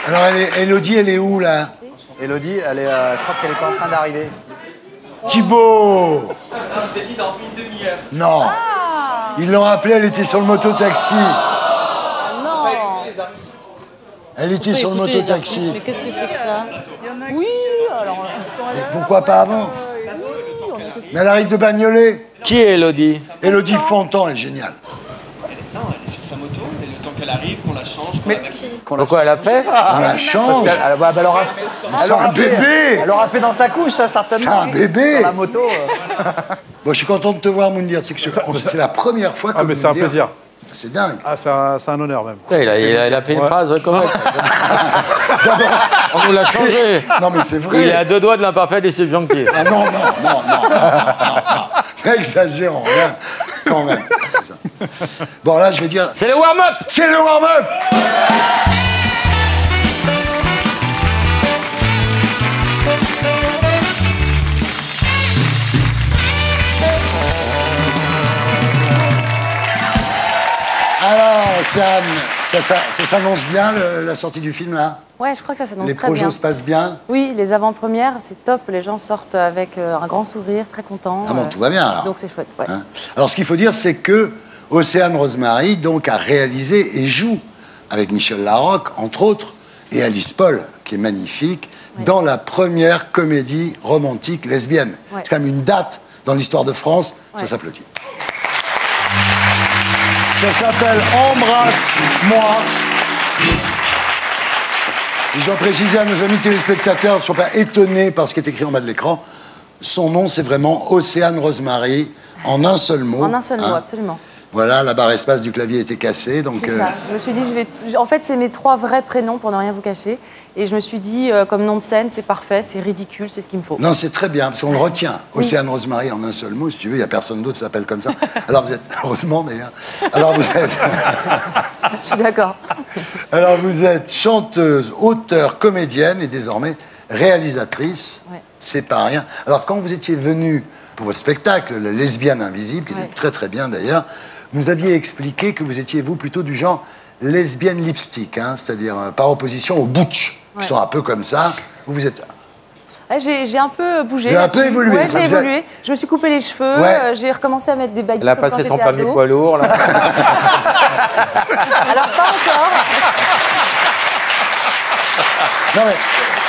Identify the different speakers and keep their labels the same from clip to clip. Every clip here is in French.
Speaker 1: Alors, Élodie, elle est où, là?
Speaker 2: Élodie, elle est, je crois qu'elle est pas en train d'arriver.
Speaker 1: Thibaut!
Speaker 3: Je t'ai dit dans une demi-heure.
Speaker 1: Non. Ils l'ont appelée, elle était sur le mototaxi. Elle était sur le mototaxi.
Speaker 4: Mais qu'est-ce que c'est que ça? Oui, alors...
Speaker 1: Pourquoi pas avant? Mais elle arrive de Bagnolet.
Speaker 5: Qui est Élodie?
Speaker 1: Élodie Fontan, elle est géniale.
Speaker 3: Non, elle est sur sa moto, et le temps qu'elle arrive, qu'on la change, qu'on la maquille.
Speaker 5: Pourquoi elle a fait?
Speaker 1: On la change. C'est un bébé.
Speaker 2: Elle aura fait dans sa couche, ça, certainement.
Speaker 1: C'est un bébé.
Speaker 2: Sur la moto.
Speaker 1: Bon, je suis content de te voir, Moundir. C'est la première fois que
Speaker 6: Ah, mais c'est un plaisir.
Speaker 1: C'est dingue.
Speaker 6: Ah, c'est un honneur, même.
Speaker 5: Il a fait une phrase comme ça. On nous l'a changé.
Speaker 1: Non, mais c'est vrai.
Speaker 5: Il est à deux doigts de l'imparfait et subjonctif.
Speaker 1: Ah non. Exagérons, rien. Quand même. Bon, là, je vais dire...
Speaker 5: C'est le warm-up.
Speaker 1: C'est le warm-up. Alors, ça s'annonce bien, la sortie du film, là?
Speaker 4: Ouais, je crois que ça s'annonce
Speaker 1: Les
Speaker 4: très bien.
Speaker 1: projets se passent bien?
Speaker 4: Oui, les avant-premières, c'est top. Les gens sortent avec un grand sourire, très contents.
Speaker 1: Ah bon, tout va bien, alors.
Speaker 4: Donc c'est chouette, ouais.
Speaker 1: Hein? Alors, ce qu'il faut dire, c'est que Océane Rosemary, donc, a réalisé et joue avec Michel Larocque, entre autres, et Alice Paul, qui est magnifique, dans la première comédie romantique lesbienne.
Speaker 4: Ouais.
Speaker 1: C'est quand même une date dans l'histoire de France, ça s'applaudit. Ça s'appelle Embrasse-moi. Et je dois préciser à nos amis téléspectateurs, ne soient pas étonnés par ce qui est écrit en bas de l'écran. Son nom, c'est vraiment Océane Rosemary, en un seul mot.
Speaker 4: En un seul mot, absolument.
Speaker 1: Voilà, la barre espace du clavier était cassée, donc...
Speaker 4: C'est ça. Je me suis dit, en fait, c'est mes 3 vrais prénoms, pour ne rien vous cacher. Et je me suis dit, comme nom de scène, c'est parfait, c'est ridicule, c'est ce qu'il me faut.
Speaker 1: Non, c'est très bien, parce qu'on le retient. Océane Rosemary en un seul mot, si tu veux, il n'y a personne d'autre qui s'appelle comme ça. Alors vous êtes... Heureusement, d'ailleurs. Alors vous êtes...
Speaker 4: Je suis d'accord.
Speaker 1: Alors vous êtes chanteuse, auteure, comédienne et désormais réalisatrice.
Speaker 4: Ouais.
Speaker 1: C'est pas rien. Alors quand vous étiez venue pour votre spectacle, La Lesbienne Invisible, qui était très très bien d'ailleurs, vous nous aviez expliqué que vous étiez, vous, plutôt du genre lesbienne lipstick, hein, c'est-à-dire par opposition aux butch, qui sont un peu comme ça. Vous êtes...
Speaker 4: J'ai un peu bougé.
Speaker 1: J'ai un peu évolué.
Speaker 4: Ouais, j'ai évolué. Je me suis coupé les cheveux, j'ai recommencé à mettre des baguettes.
Speaker 5: Elle a passé son permis poids lourd, là.
Speaker 4: Alors, pas encore.
Speaker 1: Non mais,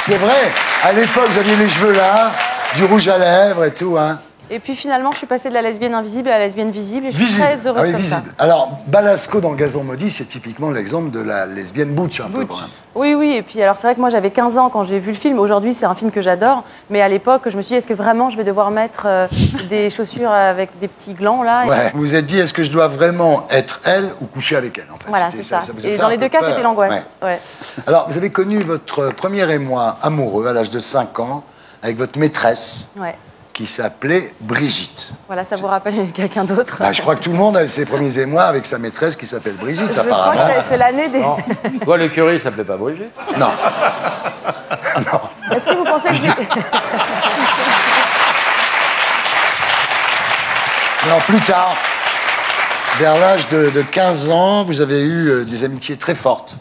Speaker 1: c'est vrai, à l'époque, vous aviez les cheveux là, du rouge à lèvres et tout, hein.
Speaker 4: Et puis finalement, je suis passée de la lesbienne invisible à la lesbienne visible et je suis très heureuse comme
Speaker 1: visible.
Speaker 4: ça.
Speaker 1: Alors, Balasco dans le Gazon Maudit, c'est typiquement l'exemple de la lesbienne butch, un peu. Quand même.
Speaker 4: Oui, oui, et puis alors c'est vrai que moi j'avais 15 ans quand j'ai vu le film. Aujourd'hui, c'est un film que j'adore, mais à l'époque, je me suis dit, est-ce que vraiment je vais devoir mettre des chaussures avec des petits glands là?
Speaker 1: Ouais. Vous vous êtes dit, est-ce que je dois vraiment être elle ou coucher avec elle, en fait?
Speaker 4: Voilà, c'est ça.
Speaker 1: vous a
Speaker 4: Et
Speaker 1: fait
Speaker 4: dans
Speaker 1: un
Speaker 4: les
Speaker 1: peu
Speaker 4: deux cas,
Speaker 1: peur.
Speaker 4: c'était l'angoisse.
Speaker 1: Ouais.
Speaker 4: Ouais.
Speaker 1: Alors, vous avez connu votre premier émoi amoureux à l'âge de 5 ans avec votre maîtresse.
Speaker 4: Ouais.
Speaker 1: Qui s'appelait Brigitte.
Speaker 4: Voilà, ça vous rappelle quelqu'un d'autre?
Speaker 1: Bah, je crois que tout le monde a ses premiers émois avec sa maîtresse qui s'appelle Brigitte,
Speaker 4: Je
Speaker 1: apparemment.
Speaker 4: crois que c'est l'année des...
Speaker 5: Toi, le curé, il s'appelait pas Brigitte?
Speaker 1: Non.
Speaker 4: Est-ce que vous pensez que j'ai...
Speaker 1: Alors, plus tard, vers l'âge de 15 ans, vous avez eu des amitiés très fortes.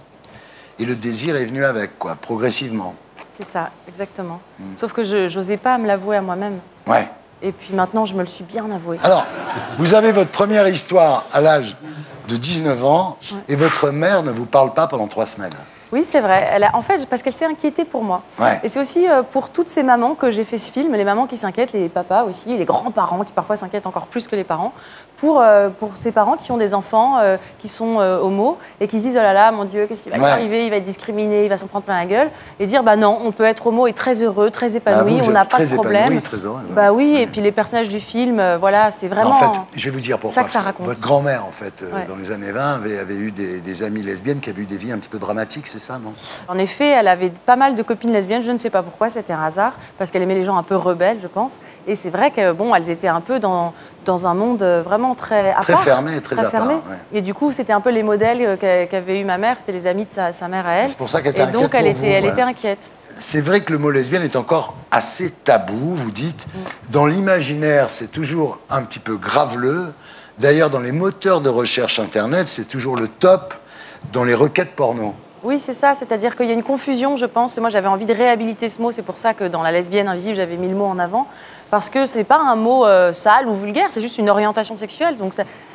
Speaker 1: Et le désir est venu avec, quoi, progressivement.
Speaker 4: C'est ça, exactement. Sauf que je n'osais pas me l'avouer à moi-même.
Speaker 1: Ouais.
Speaker 4: Et puis maintenant, je me le suis bien avoué.
Speaker 1: Alors, vous avez votre première histoire à l'âge de 19 ans et votre mère ne vous parle pas pendant 3 semaines.
Speaker 4: Oui, c'est vrai. En fait, parce qu'elle s'est inquiétée pour moi.
Speaker 1: Ouais.
Speaker 4: Et c'est aussi pour toutes ces mamans que j'ai fait ce film, les mamans qui s'inquiètent, les papas aussi, et les grands-parents qui parfois s'inquiètent encore plus que les parents, pour ces parents qui ont des enfants qui sont homos et qui se disent, oh là là, mon Dieu, qu'est-ce qui va lui arriver? Il va être discriminé, il va s'en prendre plein la gueule. Et dire, bah non, on peut être homo et très heureux, très épanoui, on n'a pas de problème.
Speaker 1: Très heureux, ouais.
Speaker 4: Bah oui, et puis les personnages du film, voilà, c'est vraiment...
Speaker 1: En fait, je vais vous dire pourquoi.
Speaker 4: ça que ça raconte.
Speaker 1: Votre grand-mère, en fait, dans les années 20, avait eu des amies lesbiennes qui avaient eu des vies un petit peu dramatiques, c'est ça, non?
Speaker 4: En effet, elle avait pas mal de copines lesbiennes, je ne sais pas pourquoi, c'était un hasard, parce qu'elle aimait les gens un peu rebelles, je pense. Et c'est vrai que, bon, elles étaient un peu dans un monde vraiment très à part.
Speaker 1: Fermé, très à part. Ouais.
Speaker 4: Et du coup, c'était un peu les modèles qu'avait eu ma mère, c'était les amis de sa mère à elle.
Speaker 1: C'est pour ça qu'elle était inquiète.
Speaker 4: Et donc, elle était inquiète.
Speaker 1: C'est vrai que le mot lesbienne est encore assez tabou, vous dites. Dans l'imaginaire, c'est toujours un petit peu graveleux. D'ailleurs, dans les moteurs de recherche Internet, c'est toujours le top dans les requêtes porno.
Speaker 4: Oui, c'est ça. C'est-à-dire qu'il y a une confusion, je pense. Moi, j'avais envie de réhabiliter ce mot. C'est pour ça que dans La lesbienne invisible, j'avais mis le mot en avant. Parce que c'est pas un mot sale ou vulgaire, c'est juste une orientation sexuelle. Donc,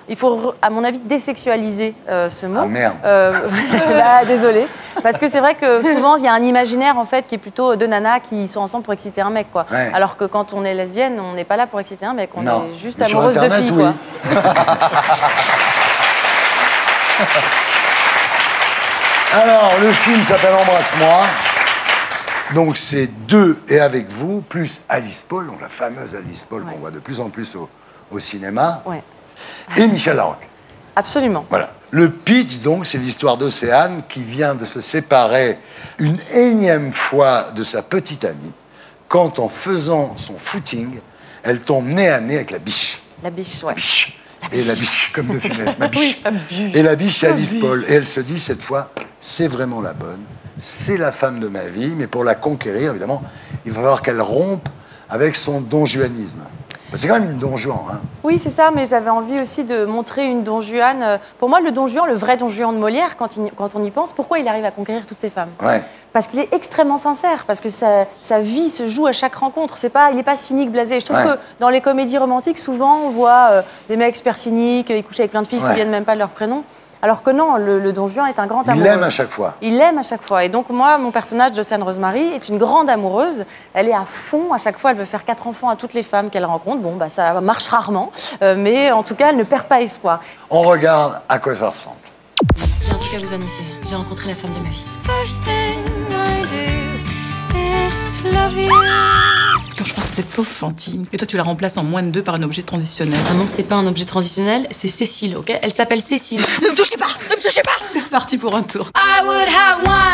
Speaker 4: il faut, à mon avis, désexualiser ce mot.
Speaker 1: Ah merde.
Speaker 4: Bah, désolée. Parce que c'est vrai que souvent, il y a un imaginaire, en fait, qui est plutôt deux nanas qui sont ensemble pour exciter un mec, quoi.
Speaker 1: Ouais.
Speaker 4: Alors que quand on est lesbienne, on n'est pas là pour exciter un mec. On
Speaker 1: Non.
Speaker 4: est juste
Speaker 1: Mais sur
Speaker 4: amoureuse de
Speaker 1: Internet,
Speaker 4: filles,
Speaker 1: oui.
Speaker 4: quoi.
Speaker 1: Alors, le film s'appelle Embrasse-moi. Donc, c'est deux et avec vous, plus Alice Paul, donc la fameuse Alice Paul qu'on voit de plus en plus au cinéma,
Speaker 4: Ouais.
Speaker 1: et Michel Larocque.
Speaker 4: Absolument.
Speaker 1: Voilà. Le pitch, donc, c'est l'histoire d'Océane qui vient de se séparer une énième fois de sa petite amie quand, en faisant son footing, elle tombe nez à nez avec la biche.
Speaker 4: La biche,
Speaker 1: La
Speaker 4: ouais.
Speaker 1: biche. Et la biche, comme de Funès, ma biche. Et la biche, c'est Alice Paul. Et elle se dit, cette fois, c'est vraiment la bonne. C'est la femme de ma vie. Mais pour la conquérir, évidemment, il va falloir qu'elle rompe avec son donjuanisme. C'est quand même une Don Juan, hein.
Speaker 4: Oui, c'est ça, mais j'avais envie aussi de montrer une Don Juan. Pour moi, le Don Juan, le vrai Don Juan de Molière, quand on y pense, pourquoi il arrive à conquérir toutes ces femmes?
Speaker 1: Ouais.
Speaker 4: Parce qu'il est extrêmement sincère, parce que sa vie se joue à chaque rencontre. Il n'est pas cynique, blasé. Je trouve
Speaker 1: Ouais.
Speaker 4: que dans les comédies romantiques, souvent, on voit des mecs super cyniques, ils couchent avec plein de filles, ils ne se
Speaker 1: Ouais.
Speaker 4: souviennent même pas de leur prénom. Alors que non, le Don Juan est un grand
Speaker 1: Il
Speaker 4: amoureux.
Speaker 1: l'aime à chaque fois.
Speaker 4: Il l'aime à chaque fois. Et donc, moi, mon personnage d'Océane Rosemary est une grande amoureuse. Elle est à fond. À chaque fois, elle veut faire 4 enfants à toutes les femmes qu'elle rencontre. Bon, bah, ça marche rarement. Mais en tout cas, elle ne perd pas espoir.
Speaker 1: On regarde à quoi ça ressemble.
Speaker 4: J'ai un truc à vous annoncer. J'ai rencontré la femme de ma vie.
Speaker 7: Quand je pense à cette pauvre Fantine, et toi tu la remplaces en moins de 2 par un objet transitionnel.
Speaker 4: Ah non, c'est pas un objet transitionnel, c'est Cécile, ok? Elle s'appelle Cécile.
Speaker 7: Ne me touchez pas! Ne me touchez pas! C'est reparti pour un tour. C'est vraiment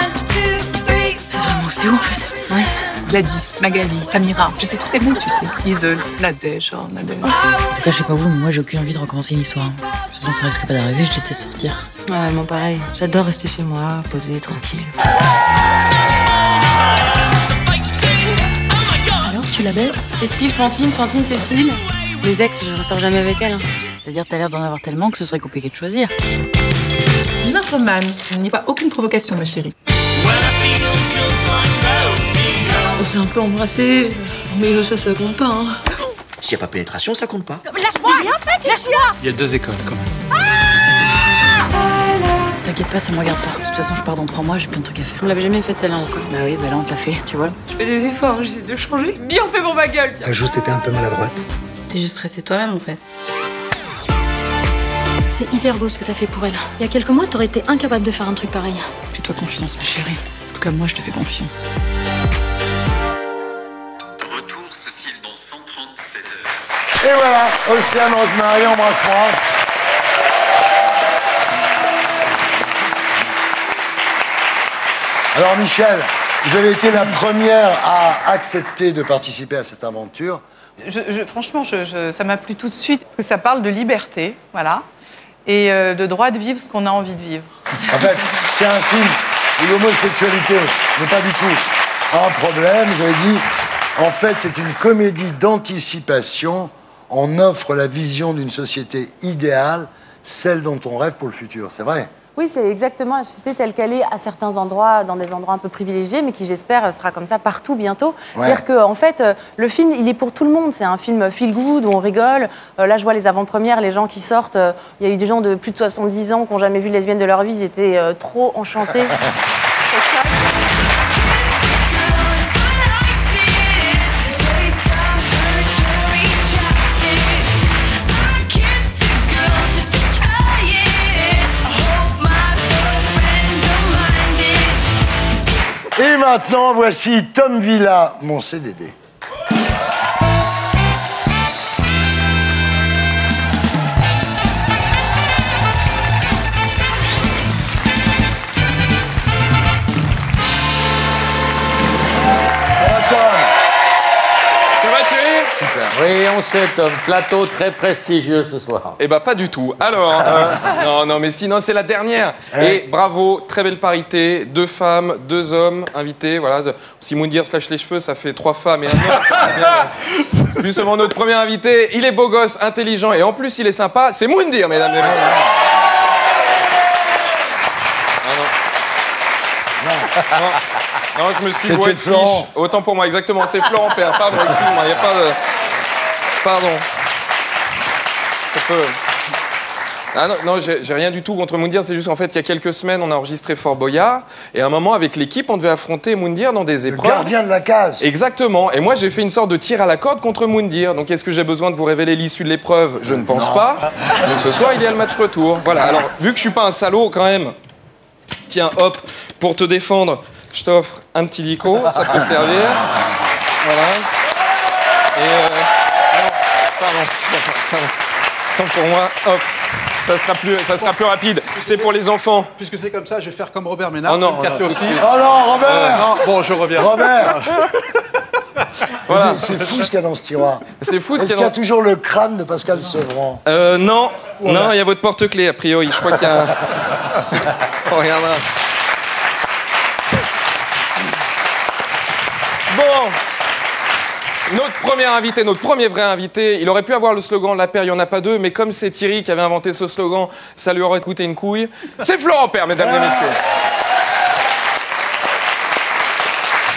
Speaker 7: c'est où en fait?
Speaker 4: Ouais.
Speaker 7: Gladys, Magali, Samira, je sais tous les mots, tu sais. Iseul, Nadège, oh Nadège.
Speaker 8: En tout cas, je sais pas vous, mais moi j'ai aucune envie de recommencer une histoire. De toute façon, ça risque pas d'arriver, je déteste sortir.
Speaker 4: Ouais, moi pareil. J'adore rester chez moi, posé, tranquille.
Speaker 8: Alors, tu la baises?
Speaker 4: Cécile, Fantine, Cécile. Les ex, je ressors jamais avec elle. Hein.
Speaker 8: C'est-à-dire, t'as l'air d'en avoir tellement que ce serait compliqué de choisir.
Speaker 7: Nymphomane, il n'y voit aucune provocation, ma chérie.
Speaker 4: On s'est un peu embrassé, mais ça compte pas. Hein.
Speaker 5: S'il n'y a pas pénétration, ça compte pas.
Speaker 7: Lâche-moi!
Speaker 5: Il y a 2 écoles, quand même.
Speaker 8: T'inquiète pas, ça me regarde pas. De toute façon, je pars dans 3 mois, j'ai plein de trucs à faire.
Speaker 4: On l'avait jamais fait celle-là encore.
Speaker 8: Bah oui, bah là, on te l'a fait, tu vois.
Speaker 4: Je fais des efforts, j'essaie de changer. Bien fait pour ma gueule, tiens.
Speaker 9: T'as juste été un peu maladroite.
Speaker 8: T'es juste resté toi-même, en fait. C'est hyper beau ce que t'as fait pour elle. Il y a quelques mois, t'aurais été incapable de faire un truc pareil.
Speaker 7: Fais-toi confiance, ma chérie. En tout cas, moi, je te fais confiance.
Speaker 10: Retour Cécile dans 137 heures.
Speaker 1: Et voilà, Océane Rosemary, Embrasse-moi. Alors Michel, vous avez été la première à accepter de participer à cette aventure.
Speaker 11: Franchement, ça m'a plu tout de suite, parce que ça parle de liberté, voilà, et de droit de vivre ce qu'on a envie de vivre.
Speaker 1: En fait, c'est un film où l'homosexualité n'est pas du tout un problème. Vous avez dit, en fait, c'est une comédie d'anticipation. On offre la vision d'une société idéale, celle dont on rêve pour le futur. C'est vrai?
Speaker 4: Oui, c'est exactement la société telle qu'elle est à certains endroits, dans des endroits un peu privilégiés, mais qui, j'espère, sera comme ça partout bientôt.
Speaker 1: Ouais.
Speaker 4: C'est-à-dire qu'en fait, le film, il est pour tout le monde. C'est un film feel-good, où on rigole. Là, je vois les avant-premières, les gens qui sortent. Il y a eu des gens de plus de 70 ans qui n'ont jamais vu de lesbienne de leur vie. Ils étaient trop enchantés.
Speaker 1: Et maintenant, voici Tom Villa, mon CDD.
Speaker 12: Ça va Thierry?
Speaker 1: Super.
Speaker 5: Oui, on sait, Tom. Plateau très prestigieux ce soir.
Speaker 12: Eh ben pas du tout. Alors, non, mais sinon c'est la dernière. Et bravo, très belle parité. 2 femmes, 2 hommes invités. Voilà. Si Moundir se lâche les cheveux, ça fait 3 femmes et un homme. Plus seulement notre premier invité. Il est beau gosse, intelligent et en plus il est sympa. C'est Moundir, mesdames et messieurs. Non, je me suis
Speaker 1: C'était
Speaker 12: joué de
Speaker 1: Florent.
Speaker 12: fiche. Autant pour moi, exactement. C'est Florent Père. Pardon, excuse-moi, il n'y a pas de... Pardon. Ça peut... Ah non, j'ai rien du tout contre Moundir, c'est juste qu'en fait, il y a quelques semaines, on a enregistré Fort Boyard, et à un moment, avec l'équipe, on devait affronter Moundir dans des épreuves.
Speaker 1: Le gardien de la case.
Speaker 12: Exactement, et moi, j'ai fait une sorte de tir à la corde contre Moundir. Donc, est-ce que j'ai besoin de vous révéler l'issue de l'épreuve? Je ne pense pas. Donc, ce soir, il y a le match retour. Voilà, alors, vu que je suis pas un salaud, quand même, tiens, hop, pour te défendre, je t'offre un petit dico, ça peut servir. Voilà. Et... non, pardon. Tant pour moi, hop. Ça sera plus rapide. C'est pour les enfants.
Speaker 6: Puisque c'est comme ça, je vais faire comme Robert Ménard.
Speaker 12: Oh non,
Speaker 6: je vais me casser
Speaker 12: non,
Speaker 6: aussi.
Speaker 1: Oh non, Robert
Speaker 6: Non, bon, je reviens.
Speaker 1: Robert
Speaker 12: Voilà.
Speaker 1: C'est fou ce qu'il y a dans ce tiroir.
Speaker 12: C'est fou ce
Speaker 1: Est-ce qu'il y a toujours le crâne de Pascal Sevran?
Speaker 12: Non, non, il y a votre porte-clés, a priori. Je crois qu'il y a... Oh, regarde là. Bon. Notre premier vrai invité, il aurait pu avoir le slogan « La paire, il n'y en a pas deux », mais comme c'est Thierry qui avait inventé ce slogan, ça lui aurait coûté une couille. C'est Florent Père, mesdames et messieurs.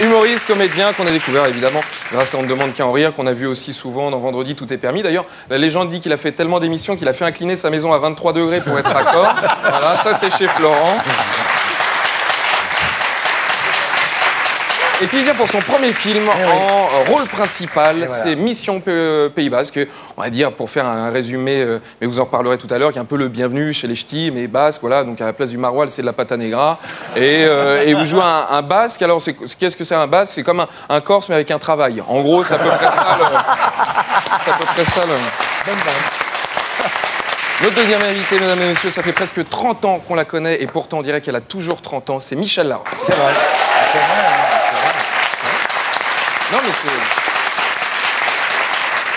Speaker 12: Humoriste, comédien qu'on a découvert évidemment grâce à On ne demande qu'à en rire, qu'on a vu aussi souvent dans Vendredi tout est permis. D'ailleurs, la légende dit qu'il a fait tellement d'émissions qu'il a fait incliner sa maison à 23 degrés pour être raccord. Voilà, ça c'est chez Florent. Et puis il vient pour son premier film en rôle principal, c'est Mission Pays Basque, on va dire pour faire un résumé, mais vous en reparlerez tout à l'heure, qui est un peu le bienvenu chez les ch'tis, mais basque, voilà, donc à la place du maroilles c'est de la pata negra, et vous jouez un basque, alors qu'est-ce que c'est un basque? C'est comme un corse mais avec un travail, en gros c'est à peu près ça Notre deuxième invité, mesdames et messieurs, ça fait presque 30 ans qu'on la connaît, et pourtant on dirait qu'elle a toujours 30 ans, c'est Michel Larocque.
Speaker 1: C'est vrai.
Speaker 12: Non, mais c'est...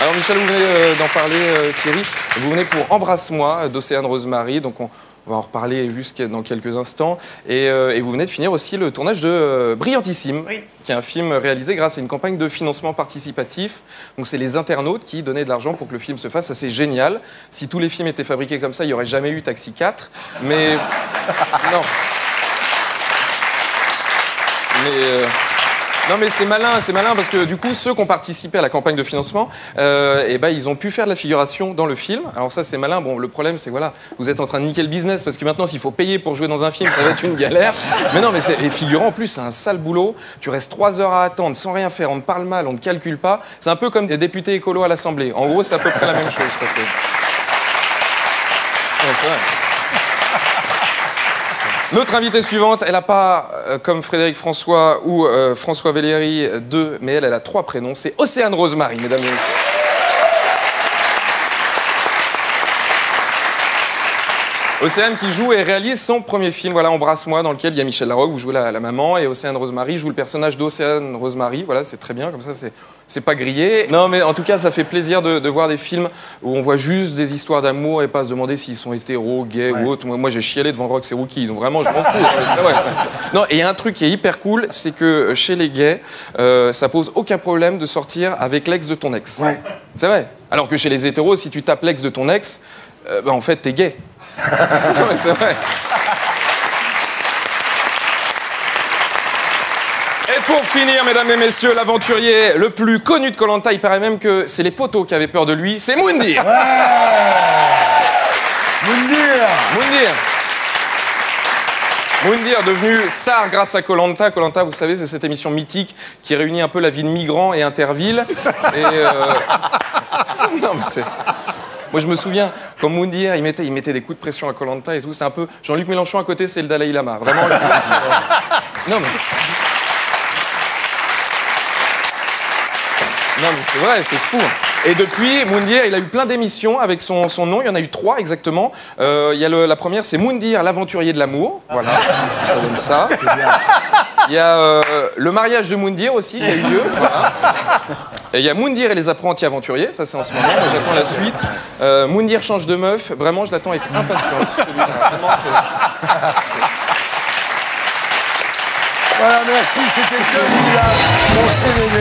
Speaker 12: Alors, Michel, vous venez d'en parler, Thierry. Vous venez pour Embrasse-moi d'Océane Rosemary. Donc, on va en reparler juste dans quelques instants. Et vous venez de finir aussi le tournage de Brillantissime, qui est un film réalisé grâce à une campagne de financement participatif. Donc, c'est les internautes qui donnaient de l'argent pour que le film se fasse. Ça, c'est génial. Si tous les films étaient fabriqués comme ça, il n'y aurait jamais eu Taxi 4. Mais... non. Mais... Non mais c'est malin parce que du coup ceux qui ont participé à la campagne de financement, ils ont pu faire de la figuration dans le film. Alors ça c'est malin. Bon le problème c'est voilà, vous êtes en train de niquer le business parce que maintenant s'il faut payer pour jouer dans un film, ça va être une galère. Mais non mais et figurant en plus c'est un sale boulot. Tu restes 3 heures à attendre sans rien faire, on te parle mal, on ne te calcule pas. C'est un peu comme des députés écolos à l'Assemblée. En gros c'est à peu près la même chose. Ouais, c'est vrai. Notre invitée suivante, elle n'a pas, comme Frédéric François ou François Véléry, 2, mais elle a 3 prénoms. C'est Océane Rosemary, mesdames et messieurs. Océane qui joue et réalise son premier film, voilà, Embrasse-moi, dans lequel il y a Michel Larocque, vous jouez la maman, et Océane Rosemary joue le personnage d'Océane Rosemary. Voilà, c'est très bien, comme ça, c'est pas grillé. Non, mais en tout cas, ça fait plaisir de voir des films où on voit juste des histoires d'amour et pas se demander s'ils sont hétéros, gays ou autres. Moi, j'ai chialé devant Rox et Rookie, donc vraiment, je m'en fous. Non, et il y a un truc qui est hyper cool, c'est que chez les gays, ça pose aucun problème de sortir avec l'ex de ton ex.
Speaker 1: Ouais.
Speaker 12: C'est vrai. Alors que chez les hétéros, si tu tapes l'ex de ton ex, en fait, t'es gay. Non, mais c'est vrai. Et pour finir, mesdames et messieurs, l'aventurier le plus connu de Koh-Lanta, il paraît même que c'est les poteaux qui avaient peur de lui, c'est Moundir.
Speaker 1: Ouais.
Speaker 12: Moundir, devenu star grâce à Koh-Lanta. Koh-Lanta, vous savez, c'est cette émission mythique qui réunit un peu la vie de migrants et intervilles. Et non, mais c'est... Moi, je me souviens, quand Moundir, il mettait des coups de pression à Koh-Lanta et tout, c'était un peu... Jean-Luc Mélenchon à côté, c'est le Dalai Lama. Vraiment, non, mais c'est vrai, c'est fou. Et depuis, Moundir, il a eu plein d'émissions avec son nom. Il y en a eu 3 exactement. Il y a la première, c'est Moundir, l'aventurier de l'amour. Voilà, ça donne ça. Il y a le mariage de Moundir aussi qui a eu lieu. Voilà. Et il y a Moundir et les apprentis aventuriers. Ça, c'est en ce moment. Moi, j'attends la suite. Moundir change de meuf. Vraiment, je l'attends avec impatience.
Speaker 1: Voilà, merci, c'était celui-là, mon CDD,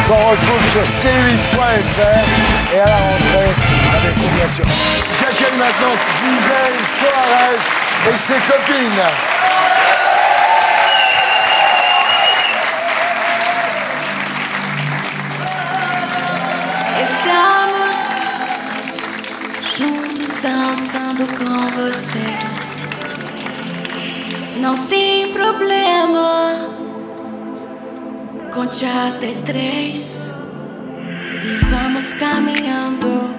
Speaker 1: qu'on retrouve sur c8.fr et à la rentrée avec nous, bien sûr. J'accueille maintenant Gisèle Soares et ses copines.
Speaker 9: vocês. Não tem problema, conte até 3 e vamos caminhando,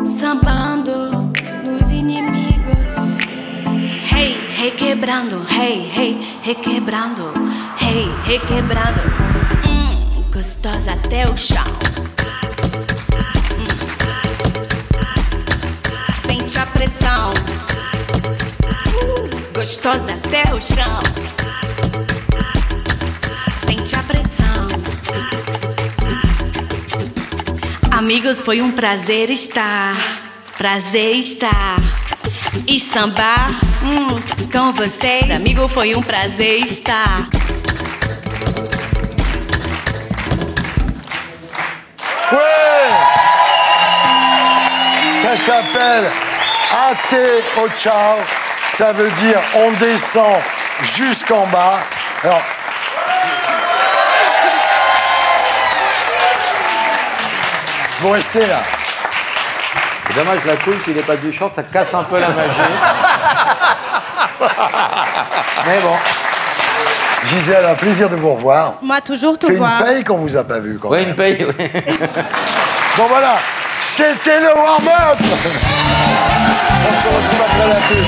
Speaker 9: sambando nos inimigos. Hey, requebrando, hey, requebrando, hey, requebrando. Gostosa até o chão. Sente a pressão. Gostosa até o chão. Sente a pressão. Amigos, foi um prazer estar. Prazer estar. E sambar com vocês. Amigo, foi um prazer estar.
Speaker 1: Ouais! Ça s'appelle Até au Ciao. Ça veut dire on descend jusqu'en bas. Alors, vous restez là.
Speaker 5: C'est dommage, la couille qu'il n'ait pas du chant, ça casse un peu la magie. Mais bon.
Speaker 1: Gisèle, un plaisir de vous revoir.
Speaker 13: Moi, toujours te
Speaker 1: Fait
Speaker 13: voir.
Speaker 1: une paye qu'on vous a pas vu quand
Speaker 5: Oui,
Speaker 1: même.
Speaker 5: une paye, oui.
Speaker 1: Bon voilà, c'était le warm-up. On se retrouve après la pub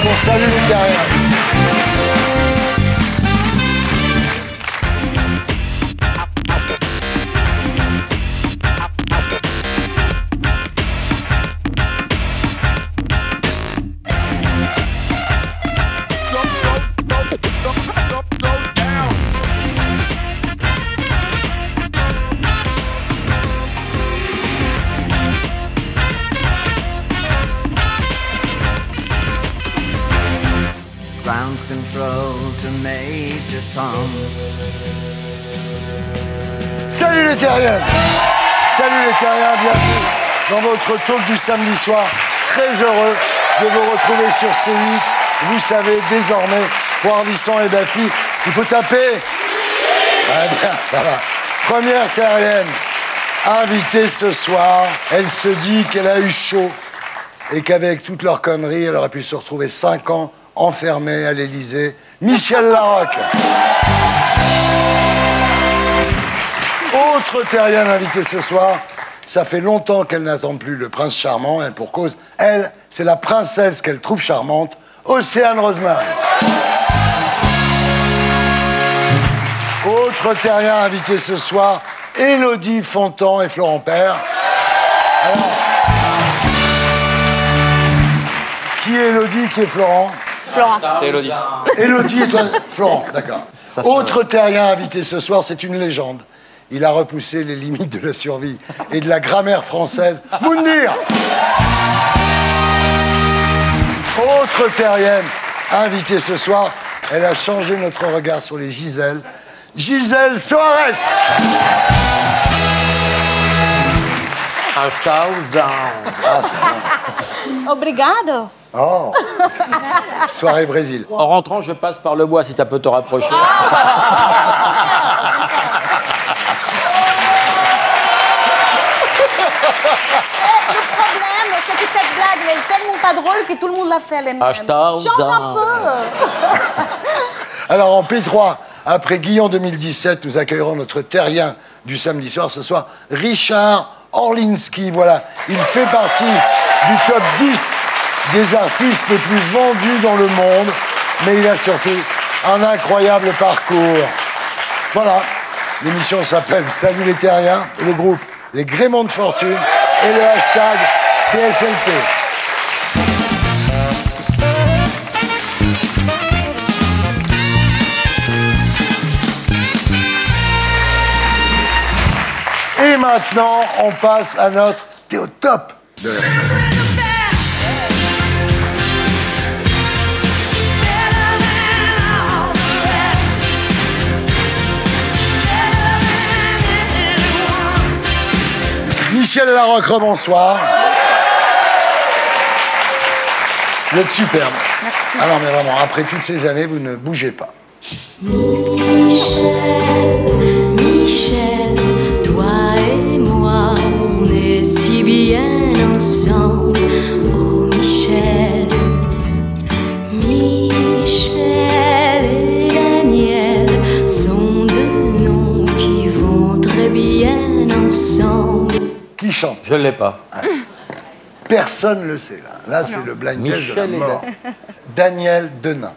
Speaker 1: pour Salut les Terriens.
Speaker 14: Ground control to Major Tom.
Speaker 1: Salut les Terriens. Salut les Terriens, bienvenue dans votre talk du samedi soir. Très heureux de vous retrouver sur C8. Vous savez désormais, pour Ardisson et Baffy, il faut taper. Très bien, ça va. Première Terrienne, invitée ce soir. Elle se dit qu'elle a eu chaud et qu'avec toutes leurs conneries, elle aurait pu se retrouver 5 ans enfermée à l'Élysée. Michel Larocque. Autre Terrienne invitée ce soir. Ça fait longtemps qu'elle n'attend plus le prince charmant, et pour cause, elle, c'est la princesse qu'elle trouve charmante, Océane Rosemary. Autre Terrien invité ce soir, Élodie Fontan et Florent Père. Alors, qui est Élodie, qui est Florent?
Speaker 4: Florent.
Speaker 12: C'est Élodie.
Speaker 1: Élodie et toi, Florent, d'accord. Autre Terrien invité ce soir, c'est une légende. Il a repoussé les limites de la survie et de la grammaire française. Mounir. Autre Terrienne invitée ce soir, elle a changé notre regard sur les Gisèle. Gisèle Soares.
Speaker 5: Un Stausant.
Speaker 1: Ah, c'est bon.
Speaker 13: Obrigado.
Speaker 1: Oh. Soirée Brésil.
Speaker 5: En rentrant, je passe par le bois, si ça peut te rapprocher.
Speaker 13: Le problème, c'est que cette blague, elle est tellement pas drôle que tout le monde l'a fait elle-même. Change un peu.
Speaker 1: Alors en P3, après Guillon 2017, nous accueillerons notre terrien du samedi soir. Ce soir, Richard Orlinski. Voilà, il fait partie du top 10 des artistes les plus vendus dans le monde. Mais il a surtout un incroyable parcours. Voilà, l'émission s'appelle Salut les Terriens. Et le groupe Les Gréments de Fortune et le hashtag CSLP. Et maintenant, on passe à notre T'es au top de la semaine. Michel Larocque, bonsoir. Vous êtes superbe.
Speaker 13: Merci.
Speaker 1: Ah non, mais vraiment, après toutes ces années, vous ne bougez pas.
Speaker 9: Michel, toi et moi, on est si bien ensemble. Oh Michel.
Speaker 5: Je l'ai pas.
Speaker 1: Personne ne le sait, là. Là, c'est le blind test de la
Speaker 5: Michel
Speaker 1: mort. Daniel Denain.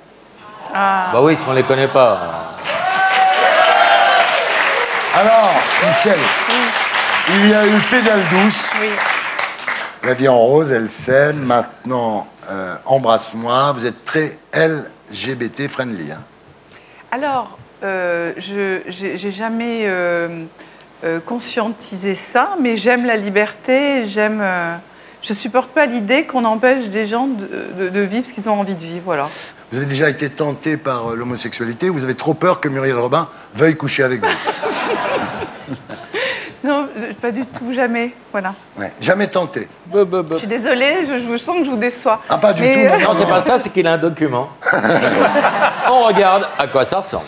Speaker 5: Bah oui, si on les connaît pas.
Speaker 1: Alors, Michel, il y a eu Pédale douce.
Speaker 11: Oui.
Speaker 1: La vie en rose, elle s'aime. Maintenant, Embrasse-moi. Vous êtes très LGBT friendly. Hein.
Speaker 11: Alors, j'ai jamais conscientisé ça, mais j'aime la liberté, je supporte pas l'idée qu'on empêche des gens de vivre ce qu'ils ont envie de vivre, voilà.
Speaker 1: Vous avez déjà été tenté par l'homosexualité, vous avez trop peur que Muriel Robin veuille coucher avec vous.
Speaker 11: Non, pas du tout, jamais, voilà.
Speaker 1: Ouais, jamais tenté.
Speaker 11: Je suis désolée, je sens que je vous déçois.
Speaker 1: Ah, pas du tout.
Speaker 5: Non, c'est pas ça, c'est qu'il a un document. On regarde à quoi ça ressemble.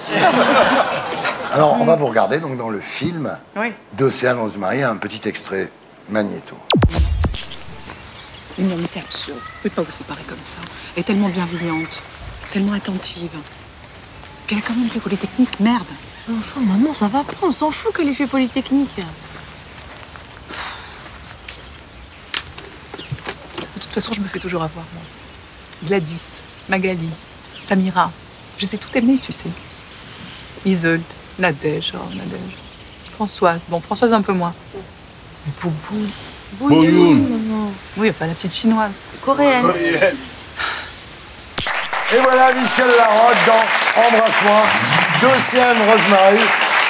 Speaker 1: Alors, on va vous regarder donc, dans le film
Speaker 11: oui.
Speaker 1: d'Océane Rosemary, un petit extrait magnéto.
Speaker 7: Non, mais c'est absurde. On ne peut pas vous séparer comme ça. Elle est tellement bienveillante, tellement attentive, qu'elle a quand même fait Polytechnique, merde.
Speaker 4: Enfin, maman, ça va pas, on s'en fout qu'elle ait fait Polytechnique.
Speaker 7: De toute façon, je me fais toujours avoir, moi. Gladys, Magali, Samira, je sais tout aimer, tu sais. Isolde, Nadège, Françoise, bon, Françoise un peu moins. Boubou.
Speaker 4: Bouillon.
Speaker 7: Oui, enfin la petite chinoise.
Speaker 4: Coréenne.
Speaker 1: Et voilà Michel Larocque dans Embrasse-moi d'Océane Rosemary,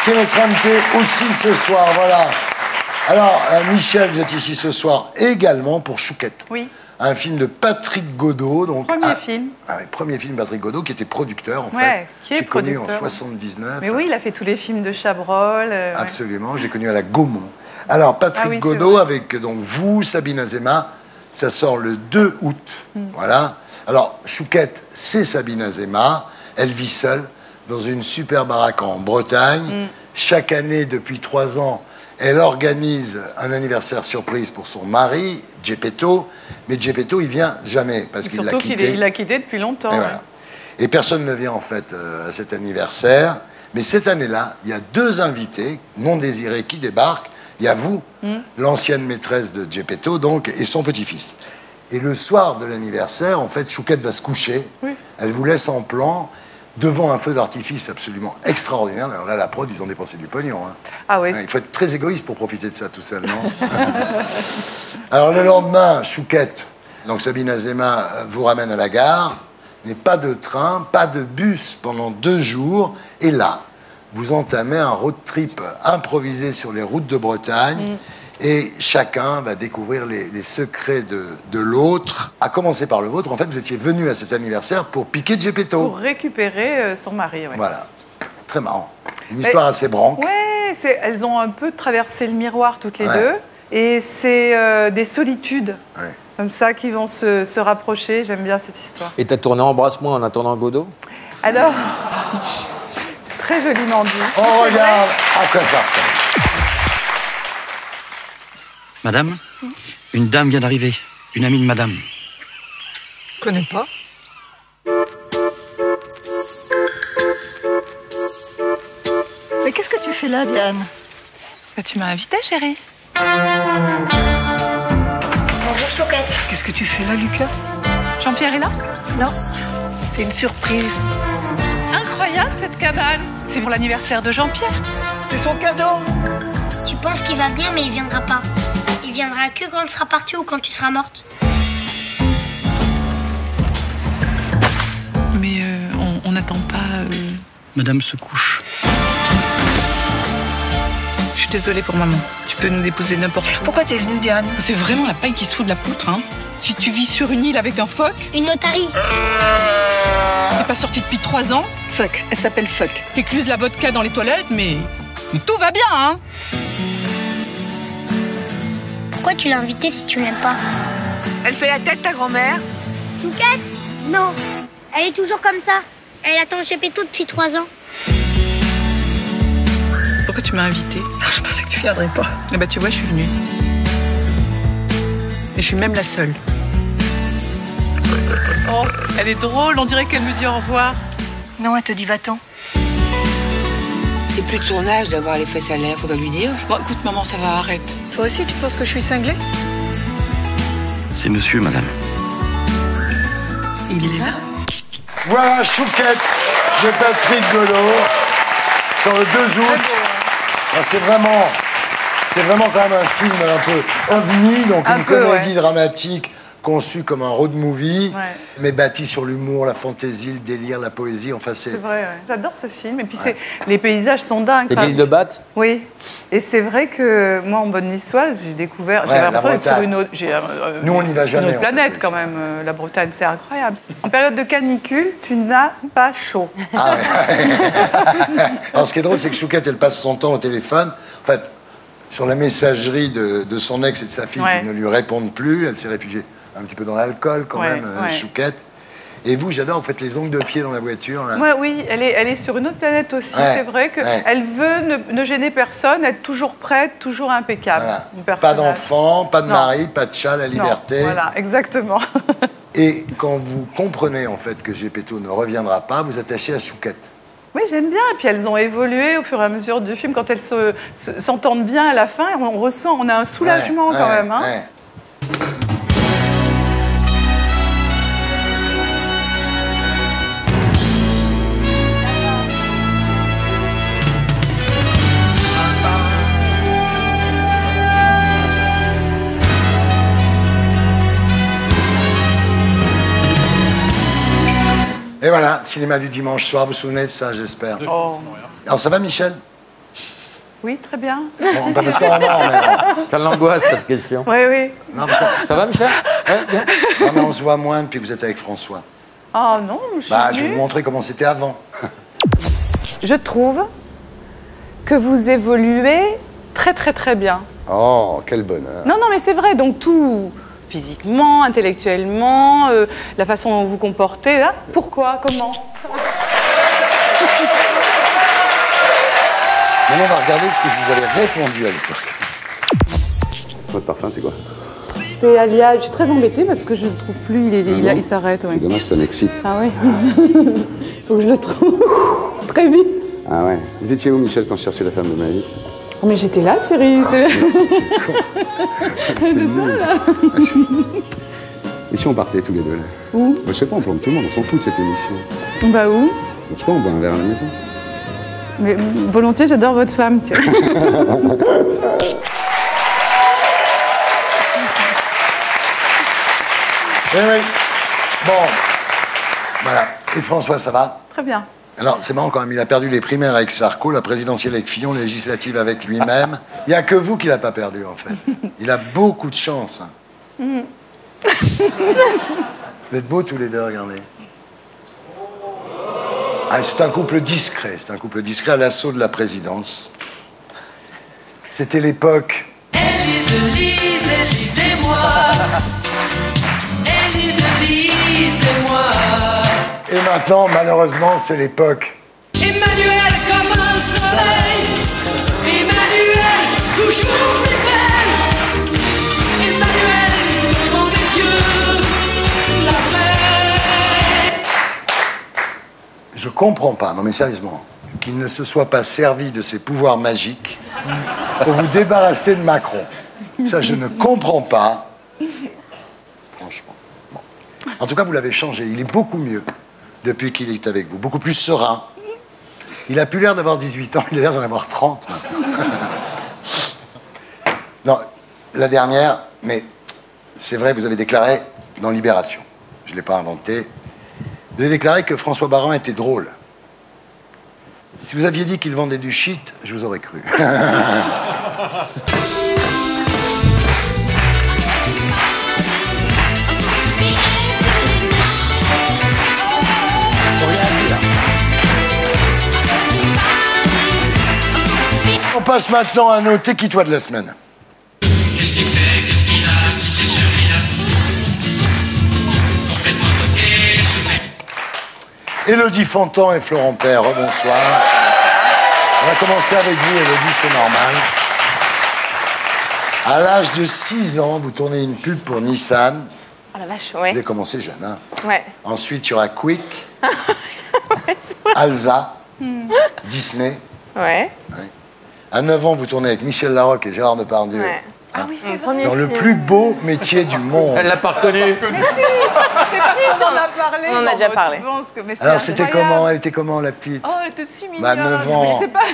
Speaker 1: qui est notre invité aussi ce soir. Voilà. Alors, Michel, vous êtes ici ce soir également pour Chouquette.
Speaker 11: Oui.
Speaker 1: Un film de Patrick Godot. Donc,
Speaker 11: premier film.
Speaker 1: Premier film de Patrick Godot, qui était producteur, en
Speaker 11: ouais,
Speaker 1: fait.
Speaker 11: Qui est
Speaker 1: j'ai connu
Speaker 11: producteur.
Speaker 1: en 79.
Speaker 11: Mais oui, il a fait tous les films de Chabrol.
Speaker 1: Absolument, ouais. J'ai connu à la Gaumont. Alors, Patrick Godot, avec donc vous, Sabine Azéma, ça sort le 2 août. Voilà. Alors, Chouquette, c'est Sabine Azéma. Elle vit seule dans une super baraque en Bretagne. Chaque année, depuis 3 ans, elle organise un anniversaire surprise pour son mari, Geppetto. Mais Geppetto, il vient jamais parce qu'il l'a quitté.
Speaker 11: Surtout qu'il l'a quitté depuis longtemps.
Speaker 1: Et, voilà. Et personne ne vient en fait à cet anniversaire. Mais cette année-là, il y a 2 invités non désirés qui débarquent. Il y a vous, l'ancienne maîtresse de Geppetto, donc, et son petit-fils. Et le soir de l'anniversaire, en fait, Chouquette va se coucher. Oui. Elle vous laisse en plan devant un feu d'artifice absolument extraordinaire. Alors là, la prod, ils ont dépensé du pognon. Hein.
Speaker 11: Ah oui.
Speaker 1: Il faut être très égoïste pour profiter de ça tout seul, non? Alors le lendemain, Chouquette, donc Sabine Azéma vous ramène à la gare, mais pas de train, pas de bus pendant 2 jours. Et là, vous entamez un road trip improvisé sur les routes de Bretagne. Et chacun va découvrir les secrets de l'autre. À commencer par le vôtre, en fait, vous étiez venu à cet anniversaire pour piquer Geppetto.
Speaker 11: Pour récupérer son mari, oui.
Speaker 1: Voilà. Très marrant. Une histoire assez branque.
Speaker 11: Oui, elles ont un peu traversé le miroir toutes les deux. Et c'est des solitudes, comme ça, qui vont se rapprocher. J'aime bien cette histoire.
Speaker 5: Et t'as tourné Embrasse-moi en attendant Godot?
Speaker 11: Alors, c'est très joliment dit.
Speaker 1: On regarde à quoi ça ressemble.
Speaker 15: Madame, une dame vient d'arriver. Une amie de madame.
Speaker 16: Je connais pas. Mais qu'est-ce que tu fais là, Diane?
Speaker 7: Bah, tu m'as invitée, chérie.
Speaker 17: Bonjour, Chouquette.
Speaker 16: Qu'est-ce que tu fais là, Lucas?
Speaker 7: Jean-Pierre est là?
Speaker 16: Non. C'est une surprise.
Speaker 7: Incroyable, cette cabane. C'est pour l'anniversaire de Jean-Pierre.
Speaker 16: C'est son cadeau.
Speaker 17: Tu penses qu'il va venir, mais il viendra pas. Il viendra que quand tu seras partie ou quand tu seras morte.
Speaker 7: Mais on n'attend pas...
Speaker 15: Madame se couche.
Speaker 7: Je suis désolée pour maman. Tu peux nous déposer n'importe où.
Speaker 16: Pourquoi t'es venue, Diane?
Speaker 7: C'est vraiment la paille qui se fout de la poutre, hein. Tu vis sur une île avec un phoque?
Speaker 17: Une otarie.
Speaker 7: T'es pas sortie depuis 3 ans?
Speaker 16: Fuck, elle s'appelle Fuck.
Speaker 7: T'écluses la vodka dans les toilettes, mais tout va bien, hein.
Speaker 17: Pourquoi tu l'as invitée si tu l'aimes pas?
Speaker 16: Elle fait la tête, ta grand-mère?
Speaker 17: Chouquette? Non. Elle est toujours comme ça. Elle attend Geppetto depuis 3 ans.
Speaker 7: Pourquoi tu m'as invitée?
Speaker 16: Je pensais que tu viendrais pas.
Speaker 7: Eh ben, tu vois, je suis venue. Et je suis même la seule. Oh, elle est drôle, on dirait qu'elle me dit au revoir.
Speaker 16: Non, elle te dit va-t'en. C'est plus de son âge d'avoir les fesses à l'air, faudrait lui dire.
Speaker 7: Bon, écoute, maman, ça va, arrête.
Speaker 16: Toi aussi, tu penses que je suis cinglée?
Speaker 15: C'est monsieur, madame.
Speaker 7: Il est là?
Speaker 1: Voilà Chouquette de Patrick Belot sur le 2 août. Alors, c'est vraiment quand même un film un peu ovni, donc une comédie dramatique conçue comme un road movie, mais bâtie sur l'humour, la fantaisie, le délire, la poésie. Enfin,
Speaker 11: c'est vrai, ouais. J'adore ce film. Et puis les paysages sont dingues.
Speaker 5: C'est l'île de Bath?
Speaker 11: Oui. Et c'est vrai que moi, en bonne niçoise, j'ai découvert. J'ai l'impression d'être sur une autre.
Speaker 1: Nous, on n'y va jamais.
Speaker 11: Une autre planète, quand même. La Bretagne, c'est incroyable. En période de canicule, tu n'as pas chaud.
Speaker 1: Ah ouais. Alors, ce qui est drôle, c'est que Chouquette, elle passe son temps au téléphone. En fait, sur la messagerie de son ex et de sa fille qui ne lui répondent plus. Elle s'est réfugiée un petit peu dans l'alcool, quand même, Chouquette. Et vous, j'adore, vous faites les ongles de pied dans la voiture. Là.
Speaker 11: Oui, elle est sur une autre planète aussi. C'est vrai qu'elle veut ne gêner personne, être toujours prête, toujours impeccable.
Speaker 1: Voilà. Pas d'enfant, pas de mari, pas de chat, la liberté.
Speaker 11: Non, voilà, exactement.
Speaker 1: Et quand vous comprenez, en fait, que Gepetto ne reviendra pas, vous attachez à Chouquette.
Speaker 11: Oui, j'aime bien. Et puis elles ont évolué au fur et à mesure du film. Quand elles s'entendent bien à la fin, on a un soulagement quand même. Hein.
Speaker 1: Et voilà, cinéma du dimanche soir, vous vous souvenez de ça, j'espère.
Speaker 11: Oh.
Speaker 1: Alors ça va, Michel?
Speaker 11: Oui, très bien.
Speaker 1: Bon, pas parce qu'on en a, mais...
Speaker 5: Ça l'angoisse, cette question.
Speaker 11: Oui.
Speaker 1: Non, parce que...
Speaker 5: Ça va, Michel?
Speaker 1: Bien. Non, mais on se voit moins depuis que vous êtes avec François.
Speaker 11: Oh non, je
Speaker 1: vais vous montrer comment c'était avant.
Speaker 11: Je trouve que vous évoluez très bien.
Speaker 1: Oh, quel bonheur.
Speaker 11: Non, mais c'est vrai, donc tout... Physiquement, intellectuellement, la façon dont vous vous comportez, là. Pourquoi? Comment?
Speaker 1: Maintenant, on va regarder ce que je vous avais répondu à l'époque.
Speaker 18: Votre parfum, c'est quoi?
Speaker 11: C'est Alia. Je suis très embêtée parce que je ne le trouve plus. Il s'arrête.
Speaker 18: C'est dommage que ça m'excite.
Speaker 11: Ah oui. Faut que je le trouve très vite.
Speaker 18: Ah ouais. Vous étiez où, Michel, quand je cherchais la femme de ma vie?
Speaker 11: Oh, mais j'étais là, Thierry. C'est ça, là.
Speaker 18: Et si on partait tous les deux, là?
Speaker 11: Où?
Speaker 18: Bah, je sais pas, on plante tout le monde, on s'en fout de cette émission.
Speaker 11: Bah où?
Speaker 18: Je sais pas, on boit un verre à la maison.
Speaker 11: Mais volontiers, j'adore votre femme, tiens.
Speaker 1: Oui. Bon. Voilà. Et François, ça va?
Speaker 11: Très bien.
Speaker 1: Alors, c'est marrant quand même, il a perdu les primaires avec Sarko, la présidentielle avec Fillon, les législatives avec lui-même. Il n'y a que vous qui l'a pas perdu, en fait. Il a beaucoup de chance. Hein. Vous êtes beaux tous les deux, regardez. Ah, c'est un couple discret, à l'assaut de la présidence. C'était l'époque...
Speaker 14: Élisez-moi. Élisez-moi.
Speaker 1: Et maintenant, malheureusement, c'est l'époque.
Speaker 14: Emmanuel comme un soleil. Emmanuel, toujours plus belle. Emmanuel, devant mes yeux, la vraie.
Speaker 1: Je comprends pas, non mais sérieusement, qu'il ne se soit pas servi de ses pouvoirs magiques pour vous débarrasser de Macron. Ça, je ne comprends pas. Franchement. Bon. En tout cas, vous l'avez changé. Il est beaucoup mieux depuis qu'il est avec vous. Beaucoup plus serein. Il a plus l'air d'avoir 18 ans, il a l'air d'en avoir 30 maintenant. Non, la dernière, mais c'est vrai, vous avez déclaré dans Libération, je ne l'ai pas inventé, vous avez déclaré que François Barin était drôle. Si vous aviez dit qu'il vendait du shit, je vous aurais cru. On passe maintenant à nos T'es-qui-toi de la semaine.
Speaker 14: Qu'est-ce qu'il fait, qu'est-ce qu'il a, qui c'est celui-là? Complètement toqué,
Speaker 1: Élodie Fontan et Florent Père, bonsoir. On va commencer avec vous, Élodie, c'est normal. À l'âge de 6 ans, vous tournez une pub pour Nissan.
Speaker 4: Oh la vache,
Speaker 1: Vous
Speaker 4: ouais.
Speaker 1: avez commencé jeune, hein?
Speaker 4: Ouais.
Speaker 1: Ensuite, il y aura Quick, Alza, Disney.
Speaker 4: Ouais.
Speaker 1: À 9 ans, vous tournez avec Michel Larocque et Gérard Depardieu.
Speaker 4: Ouais.
Speaker 11: Ah oui, c'est vrai.
Speaker 1: Dans le plus beau métier du monde.
Speaker 5: Elle l'a pas reconnu.
Speaker 11: Mais si, c'est parce qu'on en a parlé.
Speaker 4: On en a déjà parlé.
Speaker 1: Alors, c'était comment? Elle était comment, la petite?
Speaker 11: Oh, elle était si mignonne.
Speaker 1: Bah, 9 ans.
Speaker 11: Je sais pas.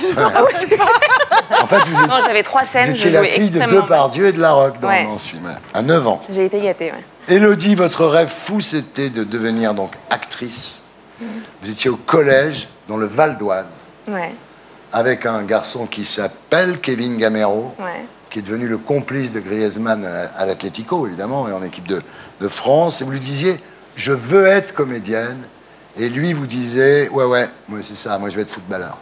Speaker 1: En fait, vous êtes...
Speaker 4: Non, j'avais 3 scènes.
Speaker 1: Vous étiez la fille de Depardieu et de Larocque dans ce film. À 9 ans.
Speaker 4: J'ai été gâtée, ouais.
Speaker 1: Élodie, votre rêve fou, c'était de devenir donc actrice. Vous étiez au collège, dans le Val d'Oise, avec un garçon qui s'appelle Kevin Gamero, qui est devenu le complice de Griezmann à l'Atlético, évidemment, et en équipe de France. Et vous lui disiez, je veux être comédienne. Et lui vous disait, ouais, moi c'est ça, moi je vais être footballeur.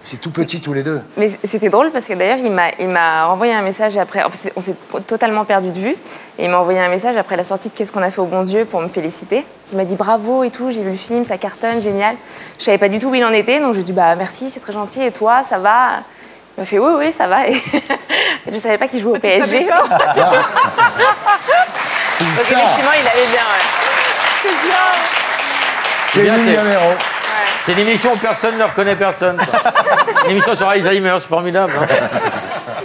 Speaker 1: C'est tout petit tous les deux.
Speaker 4: Mais c'était drôle parce que d'ailleurs, il m'a renvoyé un message après. On s'est totalement perdu de vue. Et il m'a envoyé un message après la sortie de Qu'est-ce qu'on a fait au bon Dieu pour me féliciter. Il m'a dit bravo et tout, j'ai vu le film, ça cartonne, génial. Je savais pas du tout où il en était, donc j'ai dit bah merci, c'est très gentil. Et toi, ça va? Il m'a fait oui, ça va. Et je savais pas qu'il jouait au PSG. Donc, effectivement, il allait bien.
Speaker 11: C'est bien.
Speaker 1: Kevin Gamero.
Speaker 5: C'est une émission où personne ne reconnaît personne. Une émission sur Alzheimer, c'est formidable. Hein.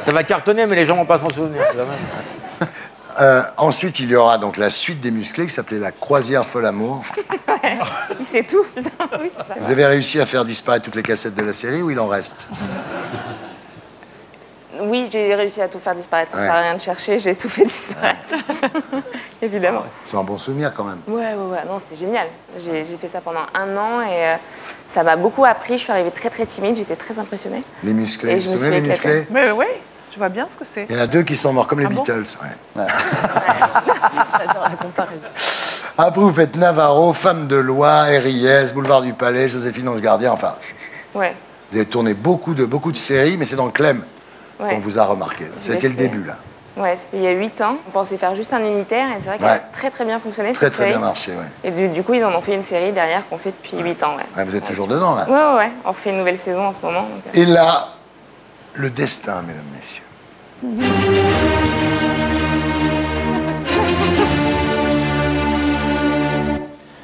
Speaker 5: Ça va cartonner, mais les gens vont pas s'en souvenir.
Speaker 1: Ensuite, il y aura donc la suite des musclés qui s'appelait La Croisière Folle Amour.
Speaker 4: C'est tout. Putain. Oui, c'est ça.
Speaker 1: Vous avez réussi à faire disparaître toutes les cassettes de la série ou il en reste?
Speaker 4: Oui, j'ai réussi à tout faire disparaître. Ça sert à rien de chercher, j'ai tout fait disparaître. Évidemment.
Speaker 1: C'est un bon souvenir quand même.
Speaker 4: Ouais, non, c'était génial. J'ai fait ça pendant 1 an et ça m'a beaucoup appris. Je suis arrivée très timide, j'étais très impressionnée.
Speaker 1: Les musclés,
Speaker 4: vous vous souvenez
Speaker 1: les musclés?
Speaker 11: Mais oui, je vois bien ce que c'est.
Speaker 1: Il y en a 2 qui sont morts, comme les Beatles.
Speaker 4: J'adore la comparaison.
Speaker 1: Après, vous faites Navarro, Femme de loi, RIS, Boulevard du Palais, Joséphine Ange Gardien, enfin.
Speaker 4: Ouais.
Speaker 1: Vous avez tourné beaucoup de séries, mais c'est dans Clem qu'on vous a remarqué. C'était le début, là.
Speaker 4: Ouais, c'était il y a 8 ans. On pensait faire juste un unitaire et c'est vrai qu'elle a très bien fonctionné.
Speaker 1: Très bien marché,
Speaker 4: Et du coup, ils en ont fait une série derrière qu'on fait depuis 8 ans.
Speaker 1: Vous êtes toujours dedans, là?
Speaker 4: Ouais. On refait une nouvelle saison en ce moment. Donc,
Speaker 1: Et là, le destin, mesdames, messieurs.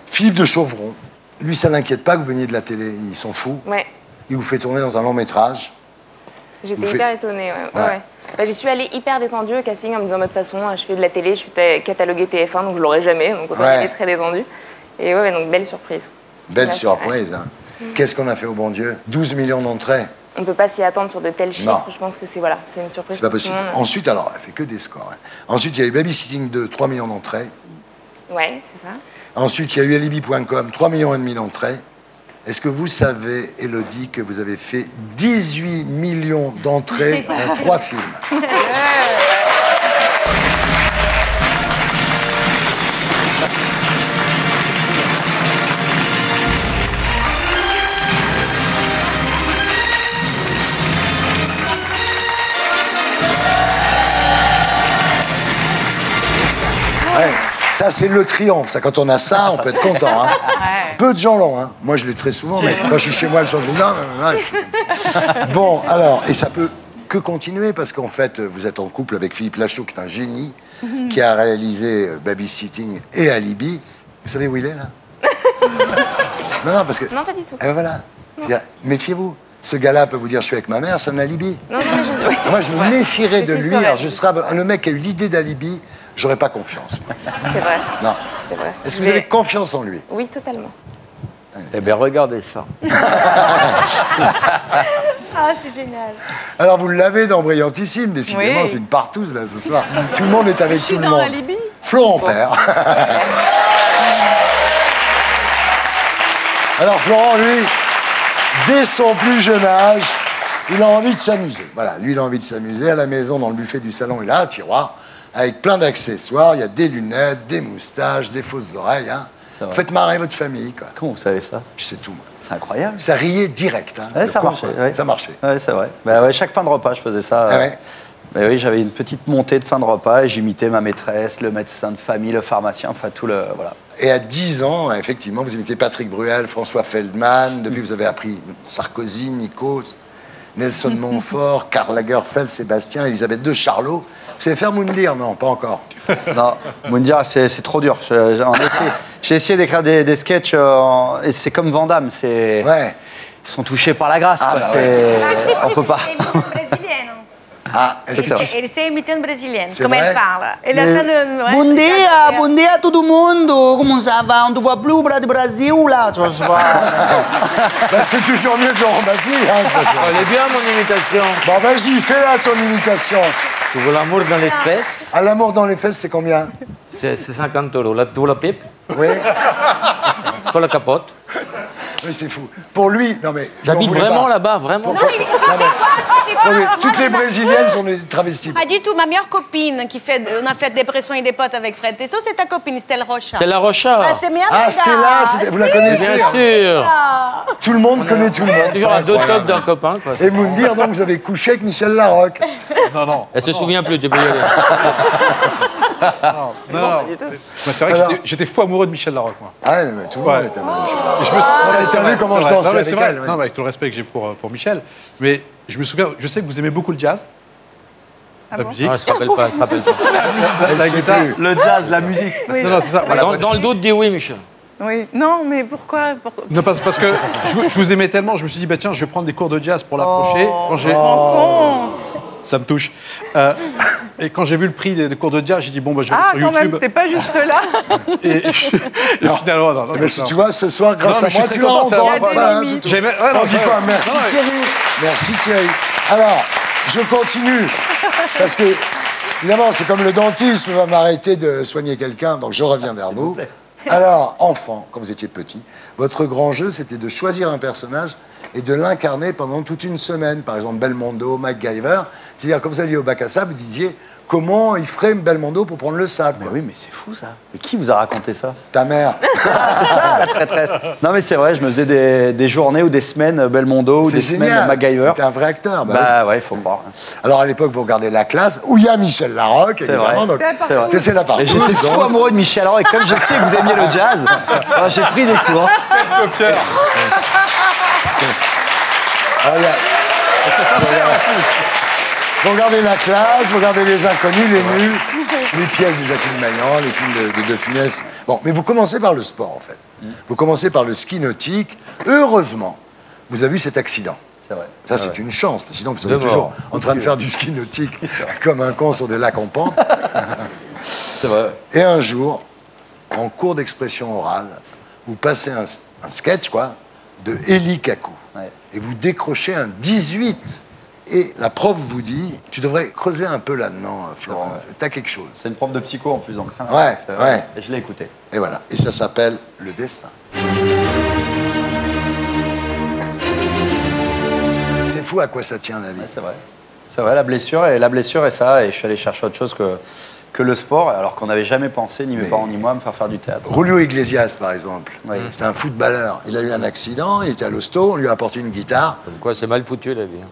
Speaker 1: Philippe de Chauvron, lui, ça l'inquiète pas que vous veniez de la télé, il s'en fout.
Speaker 4: Ouais.
Speaker 1: Il vous fait tourner dans un long métrage.
Speaker 4: J'étais hyper étonnée, ouais. Bah, j'y suis allée hyper détendue au casting en me disant, de toute façon, je fais de la télé, je suis cataloguée TF1, donc je l'aurai jamais, donc autant y aller très détendue. Et donc belle surprise.
Speaker 1: Belle surprise, hein. Qu'est-ce qu'on a fait au bon Dieu? 12 millions d'entrées.
Speaker 4: On ne peut pas s'y attendre sur de tels chiffres, je pense que c'est une surprise.
Speaker 1: C'est pas possible. Ensuite, alors, elle fait que des scores. Ensuite, il y a eu Babysitting 2, 3 millions d'entrées.
Speaker 4: Ouais, c'est ça.
Speaker 1: Ensuite, il y a eu Alibi.com, 3,5 millions d'entrées. Est-ce que vous savez, Élodie, que vous avez fait 18 millions d'entrées en 3 films? Ça, c'est le triomphe. Ça, quand on a ça, on peut être content. Hein. Peu de gens l'ont. Hein. Moi, je l'ai très souvent, mais quand je suis chez moi, le soir, bon, alors, et ça peut que continuer, parce qu'en fait, vous êtes en couple avec Philippe Lachaud, qui est un génie, qui a réalisé Babysitting et Alibi. Vous savez où il est, là? Non, parce que...
Speaker 4: Non, pas du tout.
Speaker 1: Et ben voilà. Méfiez-vous. Ce gars-là peut vous dire, je suis avec ma mère, c'est un alibi.
Speaker 4: Non, mais
Speaker 1: moi, je me méfierais de lui. Alors, je serais le mec qui a eu l'idée d'alibi, j'aurais pas confiance.
Speaker 4: C'est vrai.
Speaker 1: Non.
Speaker 4: C'est vrai.
Speaker 1: Est-ce que vous avez confiance en lui?
Speaker 4: Oui, totalement.
Speaker 5: Eh bien, regardez ça.
Speaker 4: Ah, c'est génial.
Speaker 1: Alors, vous l'avez dans Brillantissime, décidément, c'est une partouze, là, ce soir. Tout le monde est avec tout le monde.
Speaker 11: Alibi.
Speaker 1: Florent Père. Alors, Florent, lui, dès son plus jeune âge, il a envie de s'amuser. Voilà, lui, il a envie de s'amuser. À la maison, dans le buffet du salon, il a un tiroir avec plein d'accessoires. Il y a des lunettes, des moustaches, des fausses oreilles. Hein. Vous faites marrer votre famille, quoi.
Speaker 2: Comment vous savez ça?
Speaker 1: Je sais tout, moi.
Speaker 2: C'est incroyable.
Speaker 1: Ça riait direct. Hein,
Speaker 2: ouais, ça marchait. Ouais.
Speaker 1: Ça marchait.
Speaker 2: Ouais, c'est vrai. Bah, ouais, chaque fin de repas, je faisais ça.
Speaker 1: Ah ouais.
Speaker 2: Mais oui, j'avais une petite montée de fin de repas et j'imitais ma maîtresse, le médecin de famille, le pharmacien, enfin tout le... Voilà.
Speaker 1: Et à 10 ans, effectivement, vous imitez Patrick Bruel, François Feldman. Depuis, vous avez appris Sarkozy, Nikos, Nelson Montfort, Karl Lagerfeld, Sébastien, Elisabeth II, Charlot. Vous savez faire Moundir? Non, pas encore.
Speaker 2: Non, Moundir, c'est trop dur. J'ai essayé d'écrire des sketchs et c'est comme Van Damme.
Speaker 1: Ouais.
Speaker 2: sont touchés par la grâce.
Speaker 1: Ah,
Speaker 2: quoi.
Speaker 1: bah
Speaker 2: On peut pas.
Speaker 1: Ah, est-ce que
Speaker 13: Elle sait imiter une brésilienne,
Speaker 1: C'est
Speaker 13: comme
Speaker 1: vrai
Speaker 13: elle parle. Elle a fait le...
Speaker 19: Bom dia, bom dia a todo mundo. Como ça va? On te voit plus au Brasil là, tu vois.
Speaker 1: Bah, c'est toujours mieux que Laurent Baffy. Hein, de toute façon.
Speaker 5: Elle est bien, mon imitation.
Speaker 1: Bon, vas-y, fais-la ton imitation.
Speaker 5: Tu veux l'amour dans les fesses?
Speaker 1: À l'amour dans les fesses, c'est combien?
Speaker 5: C'est 50 €. Là, tu veux la pipe?
Speaker 1: Oui.
Speaker 5: Pas la capote?
Speaker 1: Oui, c'est fou. Pour lui, non mais...
Speaker 5: J'habite vraiment là-bas, vraiment.
Speaker 13: Non, mais c'est quoi?
Speaker 1: Non, mais toutes les Brésiliennes sont des travestis.
Speaker 13: Pas du tout. Ma meilleure copine, on a fait des pressions et des potes avec Fred Tesso, c'est ta copine, Stella Rocha.
Speaker 5: Stella Rocha.
Speaker 13: Ah, c'est bien,
Speaker 1: Ah, Stella, vous la connaissez?
Speaker 5: Bien sûr.
Speaker 1: Tout le monde connaît tout le monde.
Speaker 5: Toujours à 2 top d'un copain, quoi.
Speaker 1: Et Moundir, donc, vous avez couché avec Michel Larocque.
Speaker 6: Non.
Speaker 5: Elle se souvient plus, tu peux y aller.
Speaker 6: Non. C'est vrai que j'étais fou amoureux de Michel Larocque, moi.
Speaker 1: Ah, mais tout le monde est amoureux de Michel Larocque.
Speaker 6: Et je me suis...
Speaker 1: T'as vu comment je dansais avec elle?
Speaker 6: Non, mais avec tout le respect que j'ai pour Michel. Mais je me souviens, je sais que vous aimez beaucoup le jazz. La musique.
Speaker 5: Ah, elle se rappelle pas, elle se rappelle pas.
Speaker 6: La guitare.
Speaker 2: Le jazz, la musique.
Speaker 11: Oui.
Speaker 6: Non, c'est ça.
Speaker 5: Dans le doute, dis oui, Michel.
Speaker 11: Oui, non, mais pourquoi
Speaker 6: Non, parce que je vous aimais tellement, je me suis dit, bah tiens, je vais prendre des cours de jazz pour l'approcher. Quand j'ai... Ça me touche. Et quand j'ai vu le prix des cours de jazz, j'ai dit, bon, bah, je vais aller sur
Speaker 11: quand
Speaker 6: YouTube.
Speaker 11: même, c'était pas jusque-là.
Speaker 6: Et finalement, non.
Speaker 1: Mais tu vois, ce soir, grâce à moi, tu l'as encore. On dit pas merci Thierry. Merci Thierry. Alors, je continue. Parce que, évidemment, c'est comme le dentisme va m'arrêter de soigner quelqu'un, donc je reviens vers vous. Alors, enfant, quand vous étiez petit, votre grand jeu, c'était de choisir un personnage et de l'incarner pendant toute une semaine. Par exemple, Belmondo, MacGyver. C'est-à-dire, quand vous alliez au bac à sable, vous disiez comment il ferait Belmondo pour prendre le sable.
Speaker 2: Mais oui, mais c'est fou ça. Mais qui vous a raconté ça?
Speaker 1: Ta mère.
Speaker 2: C'est ça, la traîtresse. Non, mais c'est vrai, je me faisais des journées ou des semaines Belmondo ou des semaines MacGyver.
Speaker 1: T'es un vrai acteur.
Speaker 2: Bah ouais, il faut croire.
Speaker 1: Alors à l'époque, vous regardez La Classe, où il y a Michel Larocque, évidemment. Donc, c'est la partie.
Speaker 2: Et j'étais fou amoureux de Michel Larocque. Et comme je sais que vous aimiez le jazz, alors j'ai pris des cours.
Speaker 6: Pierre.
Speaker 1: Vous regardez La Classe, vous regardez Les Inconnus, Les Nuls, les pièces de Jacqueline Maillan, les films de Funès. Bon, mais vous commencez par le sport, en fait. Vous commencez par le ski nautique. Heureusement, vous avez eu cet accident.
Speaker 2: C'est vrai.
Speaker 1: Ça, c'est une chance, parce que sinon, vous serez toujours en train de faire du ski nautique comme un con sur des lacs en pente.
Speaker 2: C'est vrai.
Speaker 1: Et un jour, en cours d'expression orale, vous passez un sketch, quoi, de Eli Kaku.
Speaker 2: Ouais.
Speaker 1: Et vous décrochez un 18. Et la prof vous dit, tu devrais creuser un peu là-dedans, Florent. T'as quelque chose.
Speaker 2: C'est une prof de psycho en plus, donc.
Speaker 1: Ouais.
Speaker 2: Et je l'ai écouté.
Speaker 1: Et voilà. Et ça s'appelle Le Destin. C'est fou à quoi ça tient, la vie.
Speaker 2: Ouais, c'est vrai. C'est vrai, la blessure et ça. Et je suis allé chercher autre chose que le sport, alors qu'on n'avait jamais pensé, ni mes parents ni moi, à me faire du théâtre.
Speaker 1: Julio Iglesias, par exemple,
Speaker 2: oui.
Speaker 1: C'était un footballeur. Il a eu un accident, il était à l'hosto, on lui a apporté une guitare.
Speaker 5: Comme quoi, c'est mal foutu, la vie.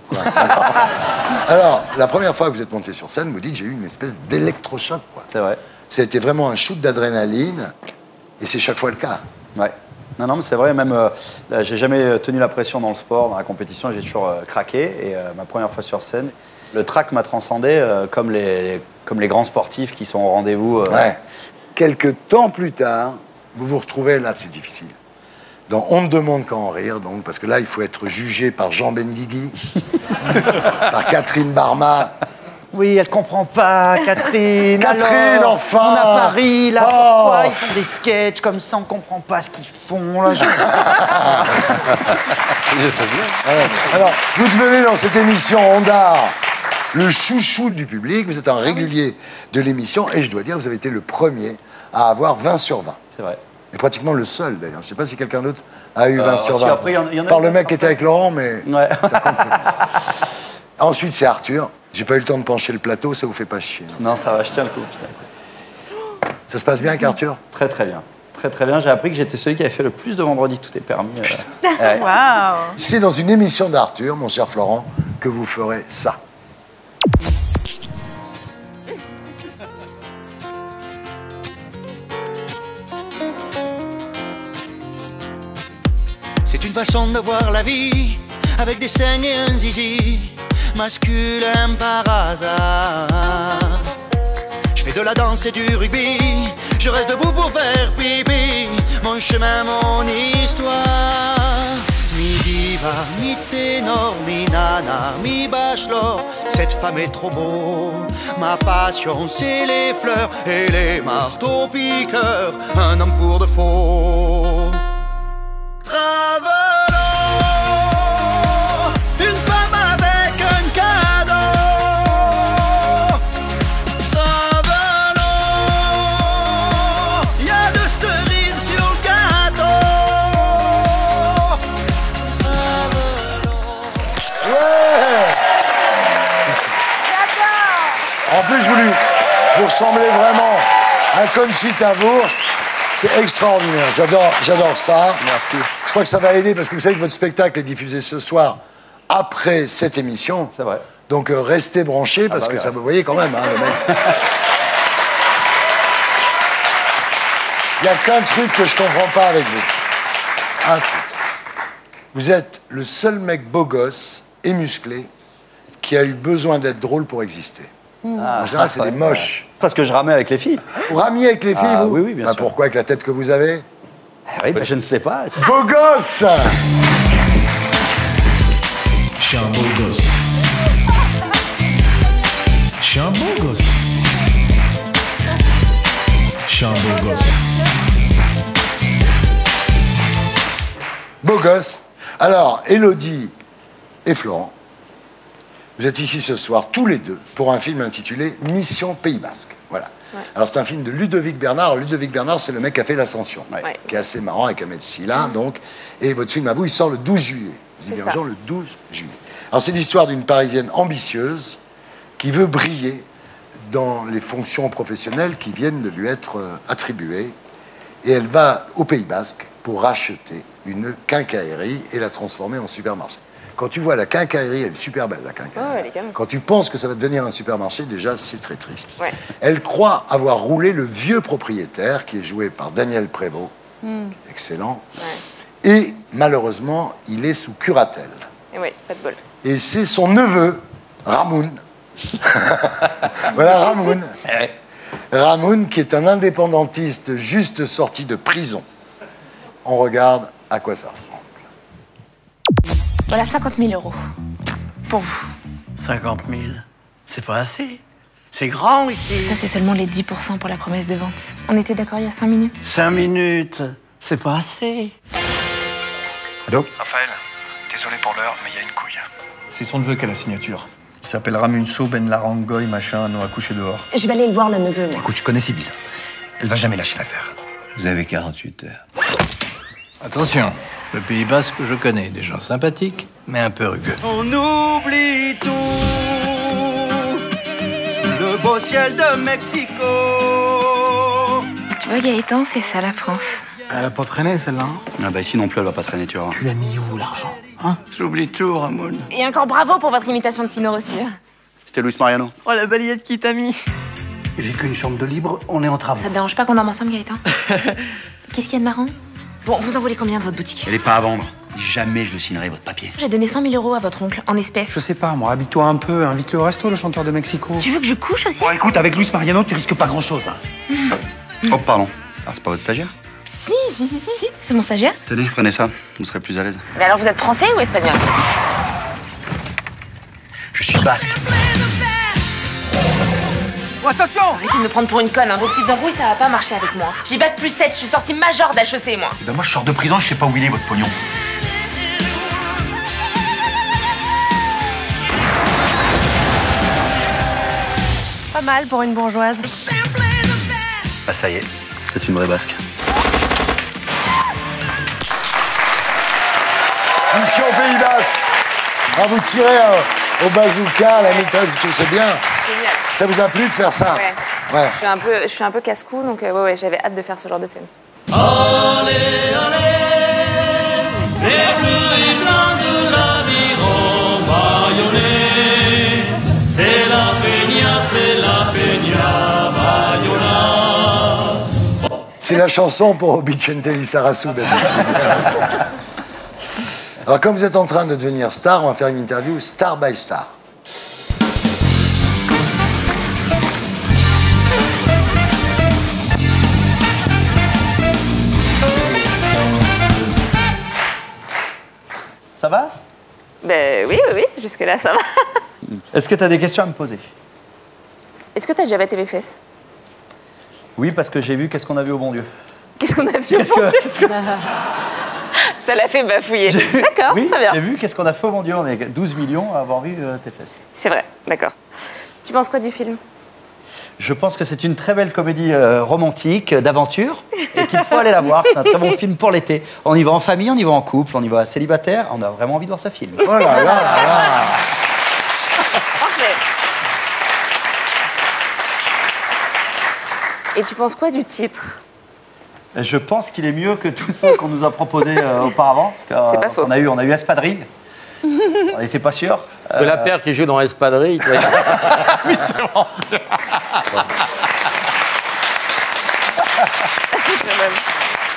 Speaker 1: Alors, la première fois que vous êtes monté sur scène, vous dites, j'ai eu une espèce d'électrochoc, quoi.
Speaker 2: C'est vrai.
Speaker 1: Ça a été vraiment un shoot d'adrénaline, et c'est chaque fois le cas.
Speaker 2: Ouais. Non, mais c'est vrai, même, j'ai jamais tenu la pression dans le sport, dans la compétition, j'ai toujours craqué, et ma première fois sur scène, le trac m'a transcendé comme les grands sportifs qui sont au rendez-vous.
Speaker 1: Ouais. Quelques temps plus tard, vous vous retrouvez, là c'est difficile, dans On ne demande qu'à en rire, donc, parce que là il faut être jugé par Jean Benguigui, par Catherine Barma.
Speaker 19: Oui, elle comprend pas, Catherine.
Speaker 1: Catherine,
Speaker 19: alors,
Speaker 1: enfin.
Speaker 19: On a Paris, là, pourquoi ils font des sketchs comme ça, on comprend pas ce qu'ils font, là.
Speaker 1: Alors, vous devenez dans cette émission Ondar le chouchou du public, vous êtes un régulier de l'émission, et je dois dire, vous avez été le premier à avoir 20 sur 20.
Speaker 2: C'est vrai.
Speaker 1: Et pratiquement le seul, d'ailleurs. Je ne sais pas si quelqu'un d'autre a eu 20 sur 20.
Speaker 2: Si, après, y en a
Speaker 1: par le mec qui était avec Laurent, mais...
Speaker 2: Ouais.
Speaker 1: Ça compte. Ensuite, c'est Arthur. J'ai pas eu le temps de pencher le plateau, ça vous fait pas chier.
Speaker 2: Non, ça va, je tiens le coup, putain.
Speaker 1: Ça se passe bien avec Arthur?
Speaker 2: Très, très bien. Très, très bien. J'ai appris que j'étais celui qui avait fait le plus de vendredis, tout est permis.
Speaker 11: Ouais. Waouh.
Speaker 1: C'est dans une émission d'Arthur, mon cher Florent, que vous ferez ça.
Speaker 20: C'est une façon de voir la vie, avec des seins et un zizi, masculin par hasard. Je fais de la danse et du rugby, je reste debout pour faire pipi, mon chemin, mon histoire. Nuit diva, mi ténor, mi nana, mi bachelor. Cette femme est trop beau. Ma passion, c'est les fleurs et les marteaux piqueurs. Un homme pour de faux. Travelot, une femme avec un cadeau. Travelot, y a de cerises sur le gâteau.
Speaker 1: Ouais. En plus, vous ressemblez vraiment à Conchita Wurst. C'est extraordinaire. J'adore ça.
Speaker 2: Merci.
Speaker 1: Je crois que ça va aider parce que vous savez que votre spectacle est diffusé ce soir après cette émission.
Speaker 2: C'est vrai.
Speaker 1: Donc restez branchés parce que ça, vous voyez quand même, hein, le mec. Il n'y a qu'un truc que je comprends pas avec vous. Un truc. Vous êtes le seul mec beau gosse et musclé qui a eu besoin d'être drôle pour exister. En général, c'est des moches.
Speaker 2: Parce que je ramais avec les filles.
Speaker 1: Vous ramiez avec les filles, vous?
Speaker 2: Oui, oui, bien sûr.
Speaker 1: Pourquoi avec la tête que vous avez?
Speaker 2: Oui, je ne sais pas.
Speaker 1: Beau gosse!
Speaker 21: Je suis un beau gosse. Je suis un beau gosse. Je suis un beau gosse.
Speaker 1: Beau gosse. Alors, Élodie et Florent, vous êtes ici ce soir, tous les deux, pour un film intitulé Mission Pays Basque. Voilà. Ouais. Alors, c'est un film de Ludovic Bernard. Alors, Ludovic Bernard, c'est le mec qui a fait l'Ascension, qui est assez marrant avec Ahmed Silla, donc. Et votre film, à vous, il sort le 12 juillet. Divergent le 12 juillet. Alors, c'est l'histoire d'une Parisienne ambitieuse qui veut briller dans les fonctions professionnelles qui viennent de lui être attribuées. Et elle va au Pays Basque pour racheter une quincaillerie et la transformer en supermarché. Quand tu vois la quincaillerie, elle est super belle, la quincaillerie. Oh, quand tu penses que ça va devenir un supermarché, déjà, c'est très triste. Ouais. Elle croit avoir roulé le vieux propriétaire, qui est joué par Daniel Prévost, qui est excellent. Ouais. Et malheureusement, il est sous curatelle.
Speaker 4: Et oui, pas de bol.
Speaker 1: Et c'est son neveu, Ramoun. Voilà, Ramoun. Ramoun, qui est un indépendantiste juste sorti de prison. On regarde à quoi ça ressemble.
Speaker 22: Voilà 50 000 euros. Pour vous.
Speaker 23: 50 000 c'est pas assez. C'est grand ici.
Speaker 22: Ça, c'est seulement les 10% pour la promesse de vente. On était d'accord il y a 5 minutes.
Speaker 23: 5 minutes, c'est pas assez.
Speaker 24: Allô? Raphaël, désolé pour l'heure, mais il y a une couille.
Speaker 25: C'est son neveu qui a la signature. Il s'appelle Ramunso Ben Larangoy, machin, non, à coucher dehors.
Speaker 22: Je vais aller le voir, le neveu. Moi.
Speaker 25: Écoute, je connais Sybille. Elle va jamais lâcher l'affaire.
Speaker 26: Vous avez 48 heures.
Speaker 27: Attention, le Pays Basque, je connais. Des gens sympathiques, mais un peu rugueux.
Speaker 20: On oublie tout sous le beau ciel de Mexico.
Speaker 22: Tu vois, Gaëtan, c'est ça la France.
Speaker 25: Elle a pas traîné, celle-là.
Speaker 26: Ah bah ici non plus, elle va pas traîner, tu vois.
Speaker 25: Tu l'as mis où, l'argent? Hein?
Speaker 23: J'oublie tout, Ramon.
Speaker 22: Et encore bravo pour votre imitation de Tino Rossi.
Speaker 26: C'était Luis Mariano.
Speaker 22: Oh, la balayette qui t'a mis.
Speaker 25: J'ai qu'une chambre de libre, on est en travaux.
Speaker 22: Ça te dérange pas qu'on dorme ensemble, Gaëtan? Qu'est-ce qu'il y a de marrant? Bon, vous en voulez combien de votre boutique?
Speaker 26: Elle est pas à vendre. Jamais je le signerai, votre papier.
Speaker 22: J'ai donné 100 000 euros à votre oncle, en espèces.
Speaker 25: Je sais pas, moi, habille-toi un peu, invite-le au resto, le chanteur de Mexico.
Speaker 22: Tu veux que je couche aussi?
Speaker 25: Bon, écoute, avec Luis Mariano, tu risques pas grand-chose.
Speaker 26: Oh, pardon. Alors, c'est pas votre stagiaire?
Speaker 22: Si, c'est mon stagiaire.
Speaker 26: Tenez, prenez ça, vous serez plus à l'aise.
Speaker 22: Mais alors, vous êtes français ou espagnol?
Speaker 26: Je suis basque.
Speaker 22: Oh, attention! Arrêtez de me prendre pour une conne, hein. Vos petites embrouilles, ça va pas marcher avec moi. J'ai bac plus 7, je suis sortie major d'HEC, moi.
Speaker 25: Et ben moi, je sors de prison, je sais pas où il est, votre pognon.
Speaker 22: Pas mal pour une bourgeoise.
Speaker 26: Ah, ça y est, c'est une vraie basque.
Speaker 1: Mission Pays Basque. Ah, vous tirez au bazooka, à la maîtresse, c'est bien.
Speaker 4: Génial.
Speaker 1: Ça vous a plu de faire ça?
Speaker 4: Ouais. Je suis un peu casse-cou, donc ouais, j'avais hâte de faire ce genre de scène.
Speaker 20: Allez, allez, les bleus et blancs de l'aviron bâillonnés. C'est la peña, Bayona.
Speaker 1: C'est la chanson pour Vicente Lizarazu d'habitude. Alors, comme vous êtes en train de devenir star, on va faire une interview star by star.
Speaker 28: Ça va?
Speaker 22: Ben oui, jusque-là, ça va.
Speaker 2: Est-ce que tu as des questions à me poser?
Speaker 22: Est-ce que t'as déjà battu mes fesses?
Speaker 2: Oui, parce que j'ai vu Qu'est-ce qu'on a vu au bon Dieu.
Speaker 22: Qu'est-ce qu'on a vu au bon Dieu? Ça l'a fait bafouiller. D'accord,
Speaker 2: oui,
Speaker 22: très bien.
Speaker 2: J'ai vu Qu'est-ce qu'on a fait au bon Dieu. On est 12 millions à avoir vu tes fesses.
Speaker 22: C'est vrai, d'accord. Tu penses quoi du film?
Speaker 2: Je pense que c'est une très belle comédie romantique, d'aventure, et qu'il faut aller la voir. C'est un très bon film pour l'été. On y va en famille, on y va en couple, on y va célibataire. On a vraiment envie de voir ce film.
Speaker 1: Oh là là là là.
Speaker 22: Parfait. Et tu penses quoi du titre?
Speaker 2: Je pense qu'il est mieux que tous ceux qu'on nous a proposés auparavant.
Speaker 22: C'est pas faux.
Speaker 2: On a eu Espadrille. On n'était pas sûr.
Speaker 5: Parce que la paire qui joue dans Espadrille.
Speaker 2: Oui, c'est vraiment bien.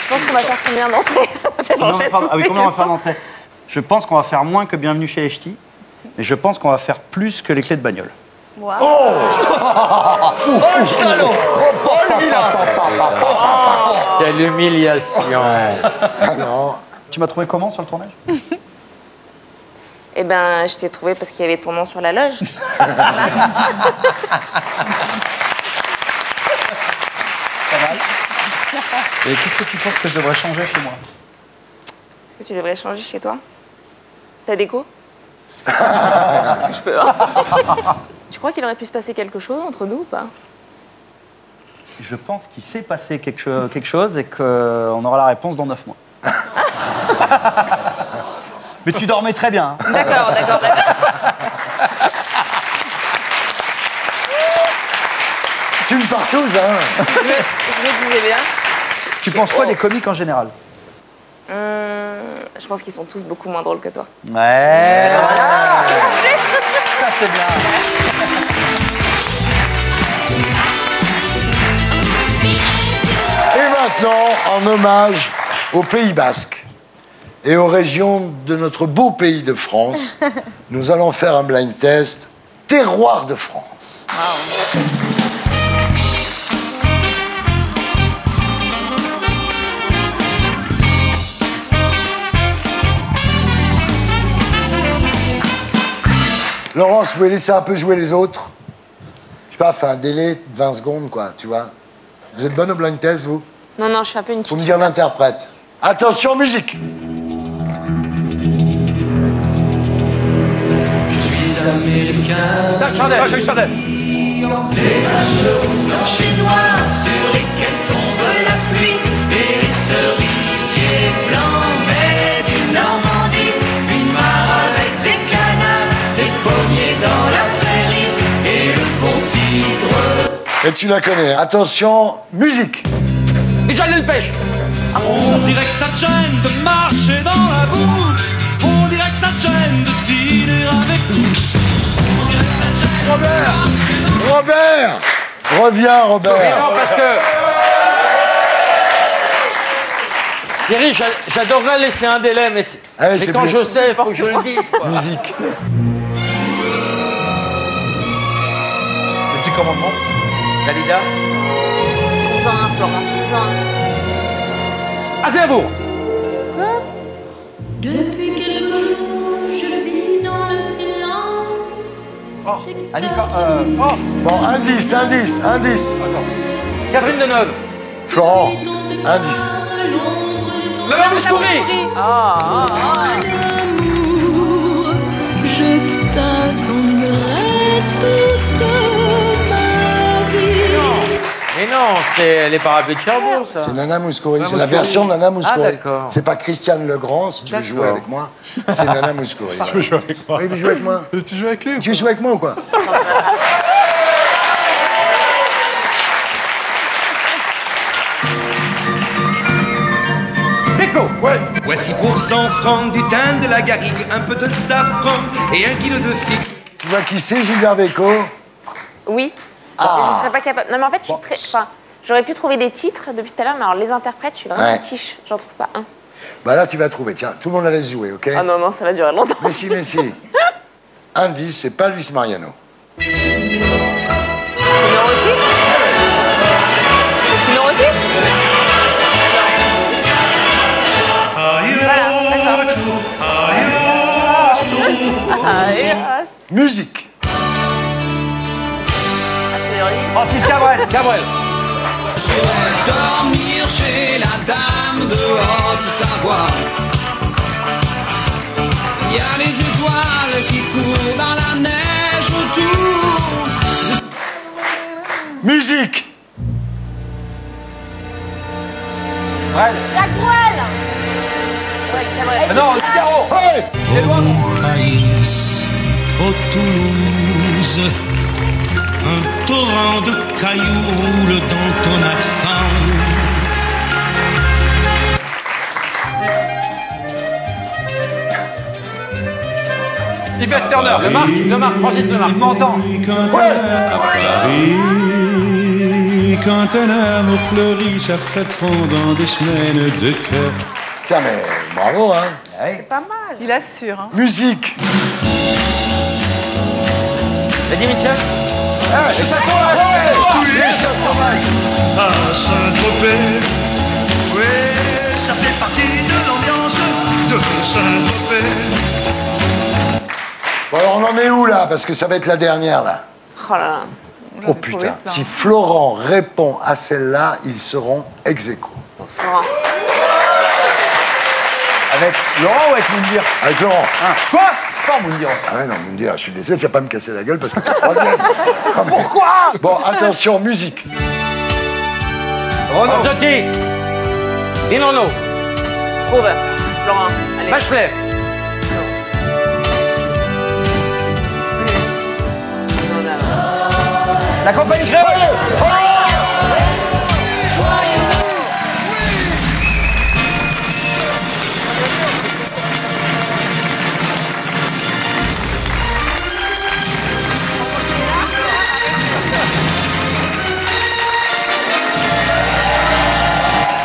Speaker 22: Je pense qu'on va faire combien d'entrées?
Speaker 2: Combien on va faire d'entrées? Je pense qu'on va faire moins que Bienvenue chez les Ch'tis. Mais je pense qu'on va faire plus que Les Clés de bagnole.
Speaker 22: Wow.
Speaker 2: Oh le salaud! Oh le vilain!
Speaker 5: Quelle humiliation!
Speaker 1: Alors,
Speaker 2: tu m'as trouvé comment sur le tournage?
Speaker 22: Eh ben, je t'ai trouvé parce qu'il y avait ton nom sur la loge.
Speaker 2: Pas mal. Et qu'est-ce que tu penses que je devrais changer chez moi?
Speaker 22: Est-ce que tu devrais changer chez toi? Ta déco? Je pense que je peux. Tu crois qu'il aurait pu se passer quelque chose entre nous ou pas?
Speaker 2: Je pense qu'il s'est passé quelque chose et qu'on aura la réponse dans 9 mois. Mais tu dormais très bien. Hein.
Speaker 22: D'accord.
Speaker 1: c'est une partouze, hein.
Speaker 22: Je me disais bien.
Speaker 2: Tu penses quoi des comiques en général?
Speaker 22: Je pense qu'ils sont tous beaucoup moins drôles que toi.
Speaker 2: Ouais. Ça c'est bien.
Speaker 1: Et maintenant, en hommage au Pays Basque et aux régions de notre beau pays de France, nous allons faire un blind test terroir de France.
Speaker 22: Wow.
Speaker 1: Laurence, vous pouvez laisser un peu jouer les autres? Je sais pas, fait un délai de 20 secondes, quoi, tu vois. Vous êtes bonne au blind test, vous?
Speaker 22: Non, je fais un peu une...
Speaker 1: Faut me dire l'interprète. Attention, musique!
Speaker 14: Je suis américain.
Speaker 2: Stark Chandel.
Speaker 14: Les pages blanches et noires sur lesquelles tombe la pluie. Des cerisiers blancs, mais du Normandie. Une mare avec des canards, des pommiers dans la prairie et le bon cidre.
Speaker 1: Et tu la connais. Attention, musique!
Speaker 5: Michel Delpech.
Speaker 14: On dirait que ça te gêne de marcher dans la boue. On dirait que ça te gêne de dîner avec nous. On dirait que ça te gêne.
Speaker 1: Robert! Reviens, Robert!
Speaker 5: Non, parce que... Thierry, j'adorerais laisser un délai, mais, mais quand je sais, il faut que je le dise, quoi.
Speaker 1: Musique.
Speaker 6: Petit commandement.
Speaker 5: Dalida.
Speaker 22: Trouve-en un, Florent, trouve-en un.
Speaker 5: Aznavour.
Speaker 22: Quoi?
Speaker 14: Depuis quelques jours, je vis dans le silence.
Speaker 2: Oh, Annika,
Speaker 1: Bon, indice.
Speaker 5: Catherine Deneuve.
Speaker 1: Florent, indice.
Speaker 5: Madame Bouscouri.
Speaker 14: Je t'attendrai toute ma vie.
Speaker 5: Mais non, c'est les parapluies de Cherbourg, ça.
Speaker 1: C'est Nana Mouskouri, c'est la version de Nana Mouskouri.
Speaker 5: Ah, d'accord.
Speaker 1: C'est pas Christiane Legrand, si tu veux jouer avec moi. C'est Nana Mouskouri.
Speaker 6: Tu veux jouer avec moi?
Speaker 1: Oui, vous jouez avec moi.
Speaker 6: Tu joues avec lui?
Speaker 1: Tu veux jouer avec moi ou quoi?
Speaker 5: Déco.
Speaker 1: Ouais.
Speaker 14: Voici pour 100 francs du thym, de la garrigue, un peu de safran et 1 kilo de figue.
Speaker 1: Tu vois qui c'est, Gilbert Bécaud?
Speaker 22: Oui.
Speaker 1: Ah.
Speaker 22: Mais je serais pas capable. Non, mais en fait, je suis très... Enfin, j'aurais pu trouver des titres depuis tout à l'heure, mais alors les interprètes, je suis vraiment quiche. J'en trouve pas un.
Speaker 1: Bah là, tu vas trouver. Tiens, tout le monde la laisse jouer, ok?
Speaker 22: Ah non, ça va durer longtemps.
Speaker 1: Mais si. Indice, c'est pas Luis Mariano.
Speaker 22: Tino Rossi? C'est Tino Rossi? Voilà, d'accord.
Speaker 1: Musique.
Speaker 5: Francis Cabrel. Cabrel.
Speaker 14: Dormir chez la dame de Haute-Savoie. Il y a les étoiles qui courent dans la neige autour.
Speaker 1: Musique.
Speaker 13: Jacques Brel.
Speaker 5: Mais non, Figaro.
Speaker 1: Hey.
Speaker 14: Au Païs, au Toulouse, un torrent de cailloux roule dans ton accent.
Speaker 5: Yvette Turner. Le Marc, Francis Le Marc. Il m'entend.
Speaker 21: Quand un amour fleurit, ça fait pendant des semaines de cœur.
Speaker 1: Tiens, mais bravo, hein.
Speaker 11: C'est pas mal. Il assure. Hein.
Speaker 1: Musique.
Speaker 5: Eddie Mitchell.
Speaker 1: Les chats sauvages. Les chats sauvages.
Speaker 14: À Saint-Tropez, oui, ça fait partie de l'ambiance de Saint-Tropez.
Speaker 1: Bon, alors on en est où là? Parce que ça va être la dernière là.
Speaker 22: Oh là là.
Speaker 1: Oh putain, si Florent répond à celle-là, ils seront ex aequo.
Speaker 22: Florent.
Speaker 2: Avec Laurent ou avec Moundir?
Speaker 1: Avec Laurent.
Speaker 2: Ah. Quoi? Fort Moundir.
Speaker 1: Ah ouais, non, Moundir, je suis désolé, tu vas pas me casser la gueule parce que t'es troisième.
Speaker 2: Pourquoi?
Speaker 1: Bon, attention, musique.
Speaker 5: Renaud. Zotti. Dinono.
Speaker 22: Trouve. Florent. Allez.
Speaker 5: Bachelet.
Speaker 2: La compagnie créole.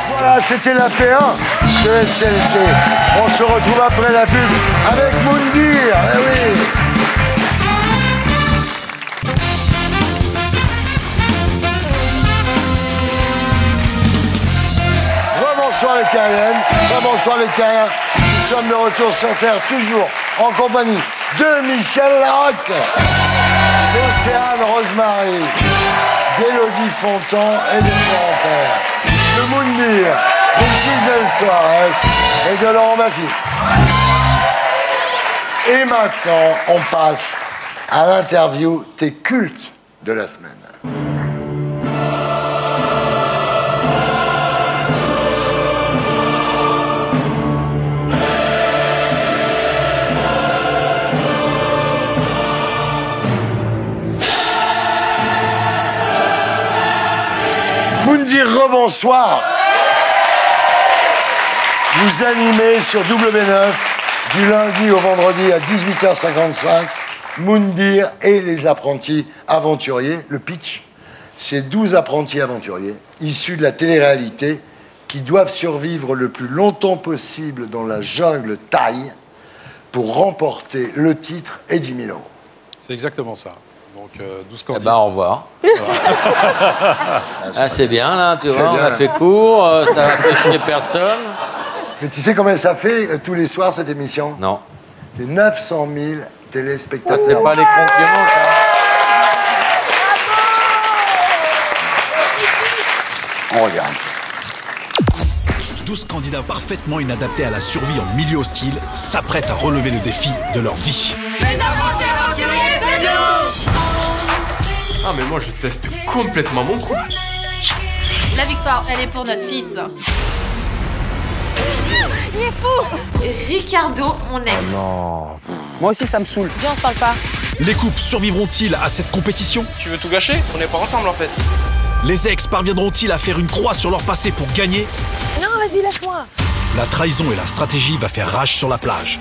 Speaker 1: Voilà, c'était la P1 de SLT. On se retrouve après la pub avec Moundir. Eh oui. Bonsoir les terriennes, bonsoir les terriens. Nous sommes de retour sur Terre, toujours en compagnie de Michel Larocque, d'Océane Rosemary, d'Élodie Fontan et de Florent Père, de Moundir, de Gisèle Soares et de Laurent Baffy. Et maintenant, on passe à l'interview des cultes de la semaine. Moundir, rebonsoir. Vous animez sur W9 du lundi au vendredi à 18h55 Moundir et les apprentis aventuriers. Le pitch, c'est 12 apprentis aventuriers issus de la télé-réalité qui doivent survivre le plus longtemps possible dans la jungle thaï pour remporter le titre et 10 000 €.
Speaker 6: C'est exactement ça. Donc, 12 candidats.
Speaker 5: Eh ben, au revoir. Ah, c'est bien, là, tu vois, on a fait court, ça n'a fait chier personne.
Speaker 1: Mais tu sais combien ça fait tous les soirs, cette émission?
Speaker 5: Non.
Speaker 1: C'est 900 000 téléspectateurs.
Speaker 5: C'est pas les concurrents, ça.
Speaker 3: 12 candidats parfaitement inadaptés à la survie en milieu hostile s'apprêtent à relever le défi de leur vie.
Speaker 14: Les apprentis aventuriers, c'est nous!
Speaker 8: Ah mais moi je teste complètement mon coup.
Speaker 9: La victoire, elle est pour notre fils.
Speaker 13: Il est fou!
Speaker 9: Ricardo, mon ex.
Speaker 1: Non.
Speaker 2: Moi aussi, ça me saoule.
Speaker 9: Viens, on se parle pas.
Speaker 3: Les couples survivront-ils à cette compétition?
Speaker 8: Tu veux tout gâcher? On n'est pas ensemble en fait.
Speaker 3: Les ex parviendront-ils à faire une croix sur leur passé pour gagner?
Speaker 13: Non, vas-y, lâche-moi.
Speaker 3: La trahison et la stratégie va faire rage sur la plage.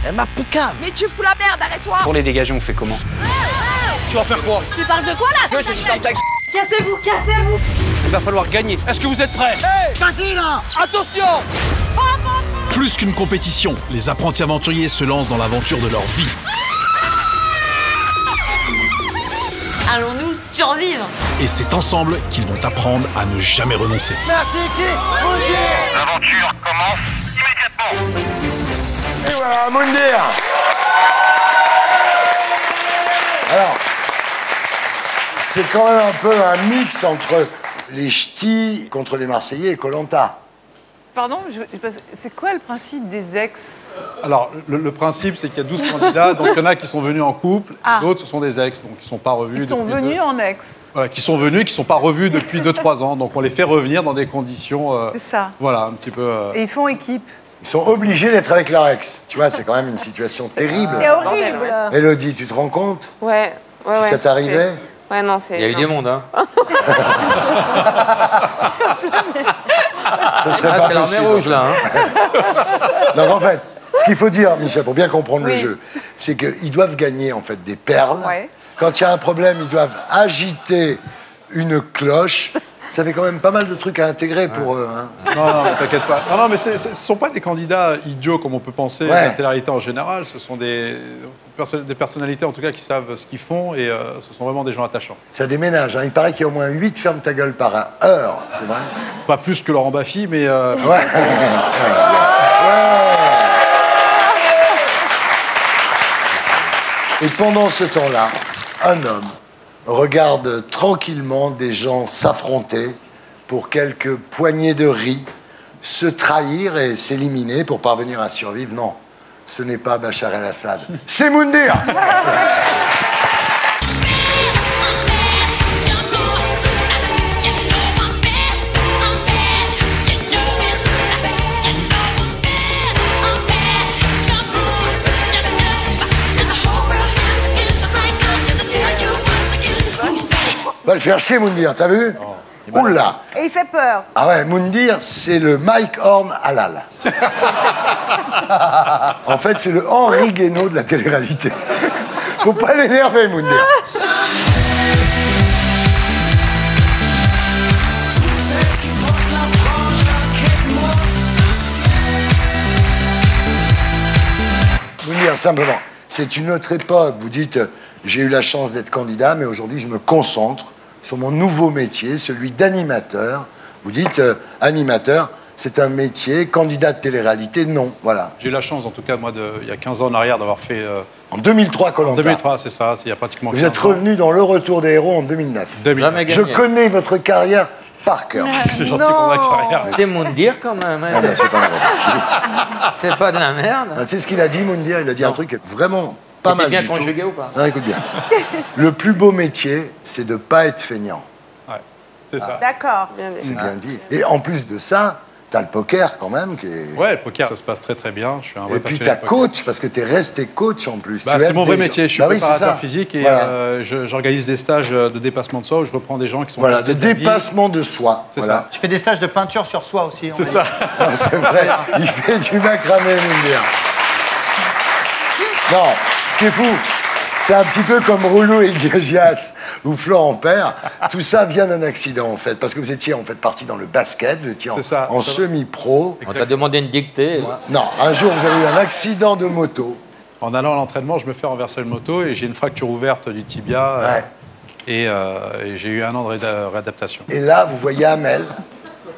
Speaker 13: Elle m'a poucave. Mais tu fous la merde, arrête-toi.
Speaker 8: Pour les dégager, on fait comment? Tu vas faire quoi?
Speaker 13: Tu parles de quoi là?
Speaker 8: Ouais, c'est du tac-tac.
Speaker 13: Cassez-vous, cassez-vous.
Speaker 8: Il va falloir gagner. Est-ce que vous êtes prêts?
Speaker 13: Hey, vas-y là. Attention.
Speaker 3: Plus qu'une compétition, les apprentis aventuriers se lancent dans l'aventure de leur vie.
Speaker 9: Allons-nous survivre?
Speaker 3: Et c'est ensemble qu'ils vont apprendre à ne jamais renoncer.
Speaker 14: Merci, qui? Moundir! L'aventure commence immédiatement.
Speaker 1: Et voilà, Moundir. C'est quand même un peu un mix entre les ch'tis contre les Marseillais et Koh-Lanta.
Speaker 11: Pardon, c'est quoi le principe des ex?
Speaker 6: Alors, le principe, c'est qu'il y a 12 candidats, donc il y en a qui sont venus en couple, d'autres, ce sont des ex, donc ils ne sont pas revus.
Speaker 11: Ils sont venus en ex.
Speaker 6: Voilà, qui sont venus, qui ne sont pas revus depuis 2-3 ans, donc on les fait revenir dans des conditions...
Speaker 11: c'est ça.
Speaker 6: Voilà, un petit peu...
Speaker 11: Et ils font équipe.
Speaker 1: Ils sont obligés d'être avec leur ex. Tu vois, c'est quand même une situation terrible.
Speaker 13: C'est horrible.
Speaker 1: Élodie, tu te rends compte?
Speaker 22: Ouais.
Speaker 1: Si ça t'arrivait?
Speaker 22: Ouais, non, c'est...
Speaker 5: Il y a eu du monde, hein.
Speaker 1: Ce serait pas
Speaker 5: c'est
Speaker 1: possible.
Speaker 5: l'armée rouge, là. Hein.
Speaker 1: Donc en fait, ce qu'il faut dire, Michel, pour bien comprendre le jeu, c'est qu'ils doivent gagner en fait des perles.
Speaker 11: Ouais.
Speaker 1: Quand il y a un problème, ils doivent agiter une cloche. Ça fait quand même pas mal de trucs à intégrer pour eux. Hein.
Speaker 6: Non, mais t'inquiète pas. Non, mais ce ne sont pas des candidats idiots comme on peut penser à la télé-réalité en général. Ce sont des personnalités, en tout cas, qui savent ce qu'ils font et ce sont vraiment des gens attachants.
Speaker 1: Ça déménage. Hein. Il paraît qu'il y a au moins 8 ferme ta gueule par heure. C'est vrai?
Speaker 6: Pas plus que Laurent Baffy, mais...
Speaker 1: Ouais. Et pendant ce temps-là, un homme regarde tranquillement des gens s'affronter pour quelques poignées de riz, se trahir et s'éliminer pour parvenir à survivre. Non, ce n'est pas Bachar el-Assad, c'est Moundir. Va le faire chier, Moundir, t'as vu? Oula.
Speaker 13: Et il fait peur.
Speaker 1: Ah ouais, Moundir, c'est le Mike Horn halal. En fait, c'est le Henri Guénaud de la télé-réalité. Faut pas l'énerver, Moundir. Moundir, simplement, c'est une autre époque. Vous dites, j'ai eu la chance d'être candidat, mais aujourd'hui, je me concentre sur mon nouveau métier, celui d'animateur. Vous dites, animateur, c'est un métier, candidat de télé-réalité, non, voilà.
Speaker 6: J'ai eu la chance, en tout cas, moi, il y a 15 ans en arrière, d'avoir fait...
Speaker 1: En 2003, Koh-Lanta.
Speaker 6: En 2003, c'est ça, il y a pratiquement 15
Speaker 1: Vous êtes revenu dans Le Retour des Héros en 2009. Je connais votre carrière par cœur.
Speaker 6: C'est gentil pour ma carrière.
Speaker 5: C'est Moundir, quand même.
Speaker 1: Non, mais c'est pas la merde.
Speaker 5: C'est pas de la merde.
Speaker 1: Tu sais ce qu'il a dit, Moundir? Il a dit un truc vraiment... Pas mal
Speaker 5: bien
Speaker 1: du tout.
Speaker 5: conjugué ou pas?
Speaker 1: Non, écoute bien. Le plus beau métier, c'est de ne pas être feignant.
Speaker 6: Ouais, c'est ça.
Speaker 13: D'accord.
Speaker 1: C'est bien dit. Et en plus de ça, t'as le poker quand même qui est...
Speaker 6: Ouais, le poker, ça se passe très très bien. Je suis un vrai
Speaker 1: et puis
Speaker 6: passionné
Speaker 1: t'as
Speaker 6: de poker.
Speaker 1: coach, parce que t'es resté coach en plus.
Speaker 6: Bah, c'est mon vrai métier. Je suis préparateur physique et
Speaker 1: voilà.
Speaker 6: J'organise des stages de dépassement de soi où je reprends des gens qui sont...
Speaker 1: Voilà, de dépassement de soi.
Speaker 6: C'est
Speaker 1: voilà.
Speaker 6: ça.
Speaker 19: Tu fais des stages de peinture sur soi aussi.
Speaker 6: C'est ça.
Speaker 1: C'est vrai, il fait du macramé, Moundir. Non, ce qui est fou, c'est un petit peu comme Rouleau et Gagias ou Florent Père. Tout ça vient d'un accident, en fait. Parce que vous étiez, en fait, parti dans le basket, vous étiez en semi-pro.
Speaker 5: On t'a demandé une dictée.
Speaker 1: Non, un jour, vous avez eu un accident de moto.
Speaker 6: En allant à l'entraînement, je me fais renverser le moto et j'ai une fracture ouverte du tibia. Et j'ai eu 1 an de réadaptation.
Speaker 1: Et là, vous voyez Amel.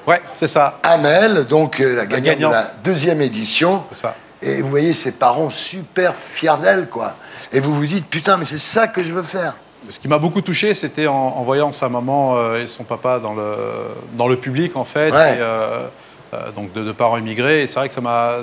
Speaker 6: Ouais, c'est ça.
Speaker 1: Amel, donc la gagnante de la 2e édition.
Speaker 6: C'est ça.
Speaker 1: Et vous voyez ses parents super fiers d'elle, quoi. Et vous vous dites, putain, mais c'est ça que je veux faire.
Speaker 6: Ce qui m'a beaucoup touché, c'était en voyant sa maman et son papa dans le public, en fait.
Speaker 1: Ouais.
Speaker 6: Et, donc de parents immigrés. Et c'est vrai que ça m'a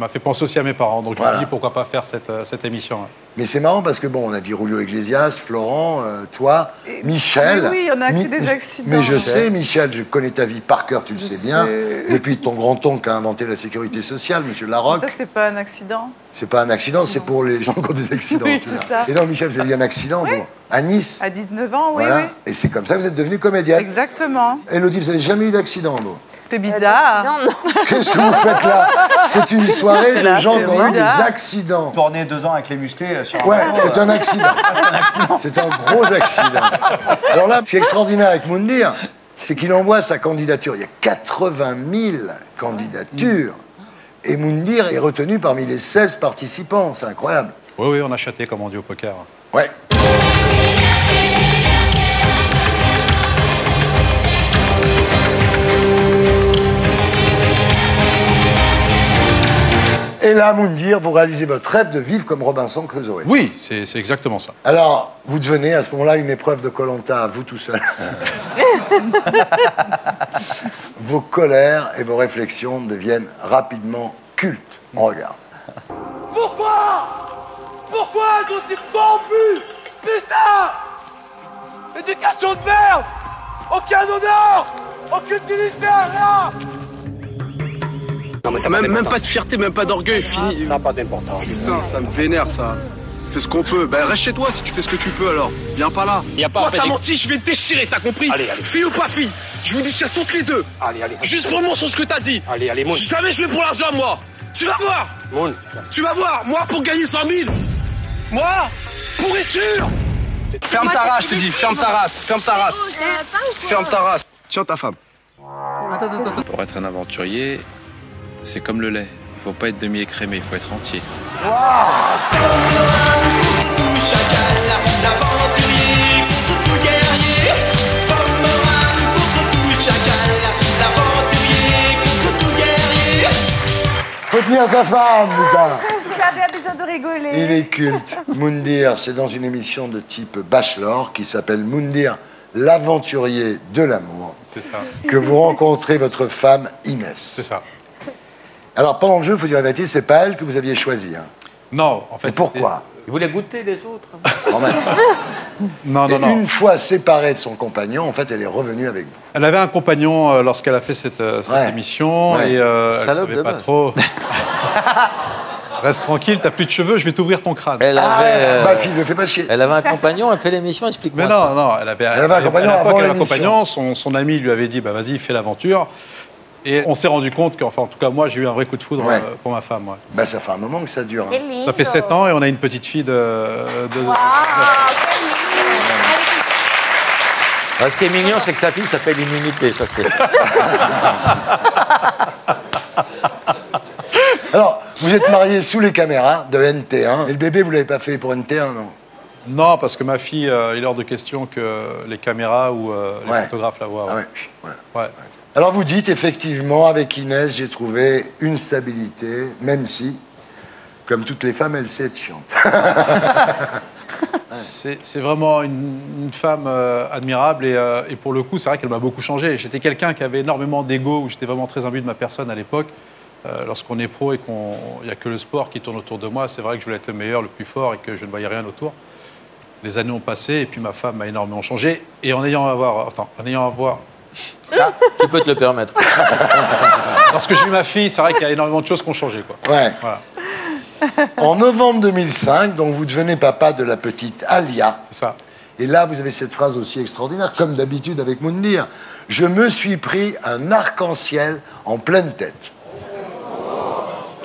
Speaker 6: fait penser aussi à mes parents. Donc je me suis dit, pourquoi pas faire cette émission.
Speaker 1: Mais c'est marrant parce que, bon, on a dit Julio Iglesias, Florent, toi, Michel.
Speaker 11: Oui, il y en a que des accidents.
Speaker 1: Mais je sais, Michel, je connais ta vie par cœur, tu le sais bien. Depuis ton grand-oncle qui a inventé la sécurité sociale, Monsieur Larocque.
Speaker 11: Ça, c'est pas un accident.
Speaker 1: C'est pas un accident, c'est pour les gens qui ont des accidents.
Speaker 11: Oui, c'est ça.
Speaker 1: Et donc, Michel, vous avez eu un accident, vous, à Nice.
Speaker 11: À 19 ans, oui,
Speaker 1: voilà.
Speaker 11: oui.
Speaker 1: Et c'est comme ça que vous êtes devenue comédienne.
Speaker 11: Exactement.
Speaker 1: Élodie, vous n'avez jamais eu d'accident, vous?
Speaker 11: C'est bizarre.
Speaker 1: Qu'est-ce que vous faites là? C'est une soirée de gens qui ont eu des accidents.
Speaker 2: Tourner 2 ans avec les musclés sur un
Speaker 1: Ouais, c'est un accident. C'est un gros accident. Alors là, ce qui est extraordinaire avec Moundir, c'est qu'il envoie sa candidature. Il y a 80 000 candidatures. Et Moundir est retenu parmi les 16 participants. C'est incroyable.
Speaker 6: Oui, oui, on a chaté, comme on dit au poker.
Speaker 1: Ouais. Et là, Moundir, vous réalisez votre rêve de vivre comme Robinson Crusoe.
Speaker 6: Oui, c'est exactement ça.
Speaker 1: Alors, vous devenez à ce moment-là une épreuve de Koh-Lanta à vous tout seul. Vos colères et vos réflexions deviennent rapidement cultes. On regarde.
Speaker 14: Pourquoi je suis corrompu? Putain! Éducation de merde! Aucun honneur! Aucune dignité, rien!
Speaker 8: Non, mais ça même pas de fierté, même pas d'orgueil, fini.
Speaker 14: Ça n'a pas d'importance.
Speaker 8: Putain, ça me vénère, ça. Fais ce qu'on peut. Ben, reste chez toi si tu fais ce que tu peux, alors. Viens pas là.
Speaker 14: Y a pas
Speaker 8: Toi, t'as menti, je vais te déchirer, t'as compris?
Speaker 14: Allez, allez.
Speaker 8: Fille ou pas fille, je vous déchire toutes les deux.
Speaker 14: Allez, allez.
Speaker 8: Juste pour le mensonge que t'as dit.
Speaker 14: Allez, allez, Moon.
Speaker 8: Jamais je vais pour l'argent, moi. Tu vas voir.
Speaker 14: Moon.
Speaker 8: Tu vas voir. Moi, pour gagner 100 000. Moi, pourriture. Ferme ta race, je te dis. Ferme ta race. Ferme ta race. Ferme ta race. Tiens ta femme.
Speaker 7: Pour être un aventurier, c'est comme le lait. Il faut pas être demi-écrémé, il faut être entier.
Speaker 1: Faut tenir sa femme, putain.
Speaker 4: Il avait besoin de rigoler.
Speaker 1: Il est culte. Moundir, c'est dans une émission de type Bachelor qui s'appelle Moundir, l'aventurier de l'amour, que vous rencontrez votre femme Inès.
Speaker 6: C'est ça.
Speaker 1: Alors pendant le jeu, il faut dire la vérité, c'est pas elle que vous aviez choisie. Hein.
Speaker 6: Non, en fait.
Speaker 1: Et pourquoi?
Speaker 5: Il voulait goûter les autres.
Speaker 1: Quand même.
Speaker 6: Non.
Speaker 1: Une fois séparée de son compagnon, en fait, elle est revenue avec vous.
Speaker 6: Elle avait un compagnon lorsqu'elle a fait cette émission et elle savait pas trop. Reste tranquille, t'as plus de cheveux, je vais t'ouvrir ton crâne.
Speaker 5: Elle avait,
Speaker 1: ma fille, ne fais pas chier.
Speaker 5: Elle avait un compagnon, elle fait l'émission, explique-moi.
Speaker 6: Mais non, elle avait un compagnon avant l'émission. Son ami lui avait dit, bah vas-y, fais l'aventure. Et on s'est rendu compte qu'enfin, en tout cas, moi, j'ai eu un vrai coup de foudre pour ma femme. Ouais.
Speaker 1: Bah, ça fait un moment que ça dure. Hein.
Speaker 6: Ça fait 7 ans et on a une petite fille de...
Speaker 5: Ce qui est mignon, c'est que sa fille s'appelle Immunité, ça c'est...
Speaker 1: Alors, vous êtes mariés sous les caméras de NT1. Et le bébé, vous l'avez pas fait pour NT1, non?
Speaker 6: Non, parce que ma fille, il est hors de question que les caméras ou les photographes la voient. Ouais.
Speaker 1: Alors vous dites, effectivement, avec Inès, j'ai trouvé une stabilité, même si, comme toutes les femmes, elle sait être chiante.
Speaker 6: C'est vraiment une femme admirable et pour le coup, c'est vrai qu'elle m'a beaucoup changé. J'étais quelqu'un qui avait énormément d'ego, où j'étais vraiment très imbu de ma personne à l'époque. Lorsqu'on est pro et qu'il n'y a que le sport qui tourne autour de moi, c'est vrai que je voulais être le meilleur, le plus fort et que je ne voyais rien autour. Les années ont passé et puis ma femme m'a énormément changé. Et en ayant à voir...
Speaker 5: Ah, tu peux te le permettre.
Speaker 6: Lorsque j'ai eu ma fille, c'est vrai qu'il y a énormément de choses qui ont changé. Quoi.
Speaker 1: Ouais.
Speaker 6: Voilà.
Speaker 1: En novembre 2005, donc vous devenez papa de la petite Alia.
Speaker 6: C'est ça.
Speaker 1: Et là, vous avez cette phrase aussi extraordinaire, comme d'habitude avec Moundir. Je me suis pris un arc-en-ciel en pleine tête.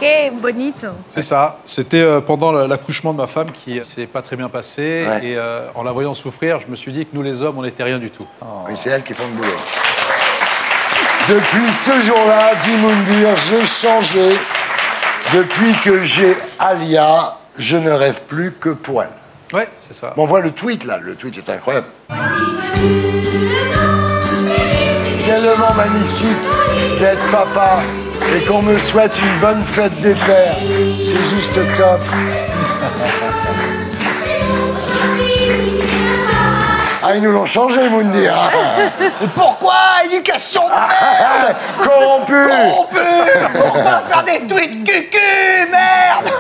Speaker 4: Que bonito.
Speaker 6: C'est ça. C'était pendant l'accouchement de ma femme qui s'est pas très bien passé.
Speaker 1: Ouais.
Speaker 6: Et en la voyant souffrir, je me suis dit que nous, les hommes, on n'était rien du tout.
Speaker 1: Oui, c'est elle qui fait le boulot. Depuis ce jour-là, dit Moundir, j'ai changé. Depuis que j'ai Alia, je ne rêve plus que pour elle.
Speaker 6: Ouais, c'est ça.
Speaker 1: Bon, on voit le tweet, là. Le tweet est incroyable. Tellement magnifique d'être papa et qu'on me souhaite une bonne fête des pères. C'est juste top. Ah, ils nous l'ont changé, Moundir.
Speaker 19: Pourquoi éducation de merde?
Speaker 1: Corrompu.
Speaker 19: Pourquoi faire des tweets cucu, merde?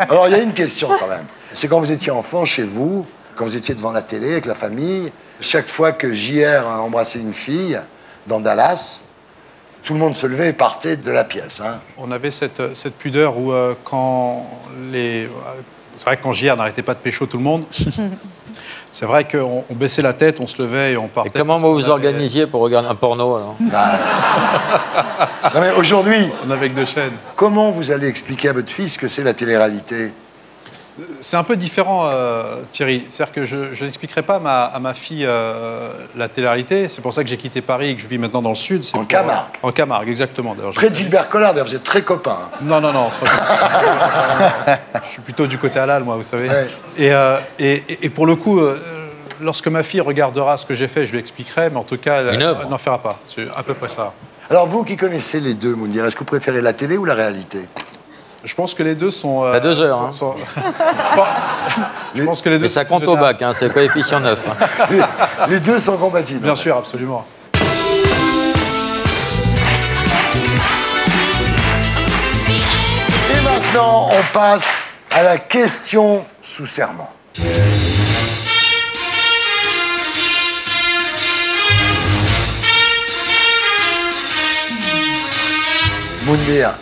Speaker 1: Alors, il y a une question quand même. C'est quand vous étiez enfant chez vous, quand vous étiez devant la télé avec la famille, chaque fois que JR a embrassé une fille dans Dallas, tout le monde se levait et partait de la pièce. Hein.
Speaker 6: On avait cette pudeur où quand les... C'est vrai que quand JR n'arrêtait pas de pécho tout le monde, c'est vrai qu'on baissait la tête, on se levait et on partait.
Speaker 5: Et comment vous vous organisiez pour regarder un porno alors?
Speaker 1: Non mais aujourd'hui,
Speaker 6: on avait que 2 chaînes.
Speaker 1: Comment vous allez expliquer à votre fils que c'est la télé-réalité?
Speaker 6: C'est un peu différent, Thierry. C'est-à-dire que je n'expliquerai pas à ma fille la télé-réalité. C'est pour ça que j'ai quitté Paris et que je vis maintenant dans le Sud.
Speaker 1: En Camargue.
Speaker 6: En Camargue, exactement.
Speaker 1: Près de Gilbert Collard, d'ailleurs, vous êtes très copains. Hein.
Speaker 6: Non. Je suis plutôt du côté halal, moi, vous savez.
Speaker 1: Ouais.
Speaker 6: Et pour le coup, lorsque ma fille regardera ce que j'ai fait, je lui expliquerai, mais en tout cas, elle n'en fera pas. C'est à peu près ça.
Speaker 1: Alors, vous qui connaissez les deux, Moundir, est-ce que vous préférez la télé ou la réalité?
Speaker 6: Je pense que les deux sont...
Speaker 5: T'as 2 heures.
Speaker 6: Je pense que les deux...
Speaker 5: Et ça compte au bac, hein, c'est le coefficient 9. Hein.
Speaker 1: Les deux sont compatibles.
Speaker 6: Bien sûr, absolument.
Speaker 1: Et maintenant, on passe à la question sous serment. Mounir,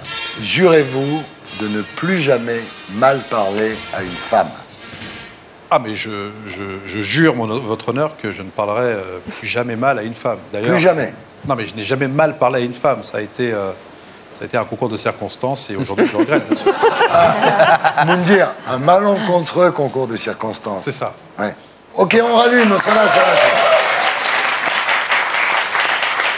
Speaker 1: jurez-vous de ne plus jamais mal parler à une femme?
Speaker 6: Ah, mais je jure, votre honneur, que je ne parlerai plus jamais mal à une femme.
Speaker 1: Plus jamais?
Speaker 6: Non, mais je n'ai jamais mal parlé à une femme. Ça a été un concours de circonstances et aujourd'hui, je regrette.
Speaker 1: Mounir, un malencontreux concours de circonstances.
Speaker 6: C'est ça.
Speaker 1: Ouais. Ok, on rallume, ça va.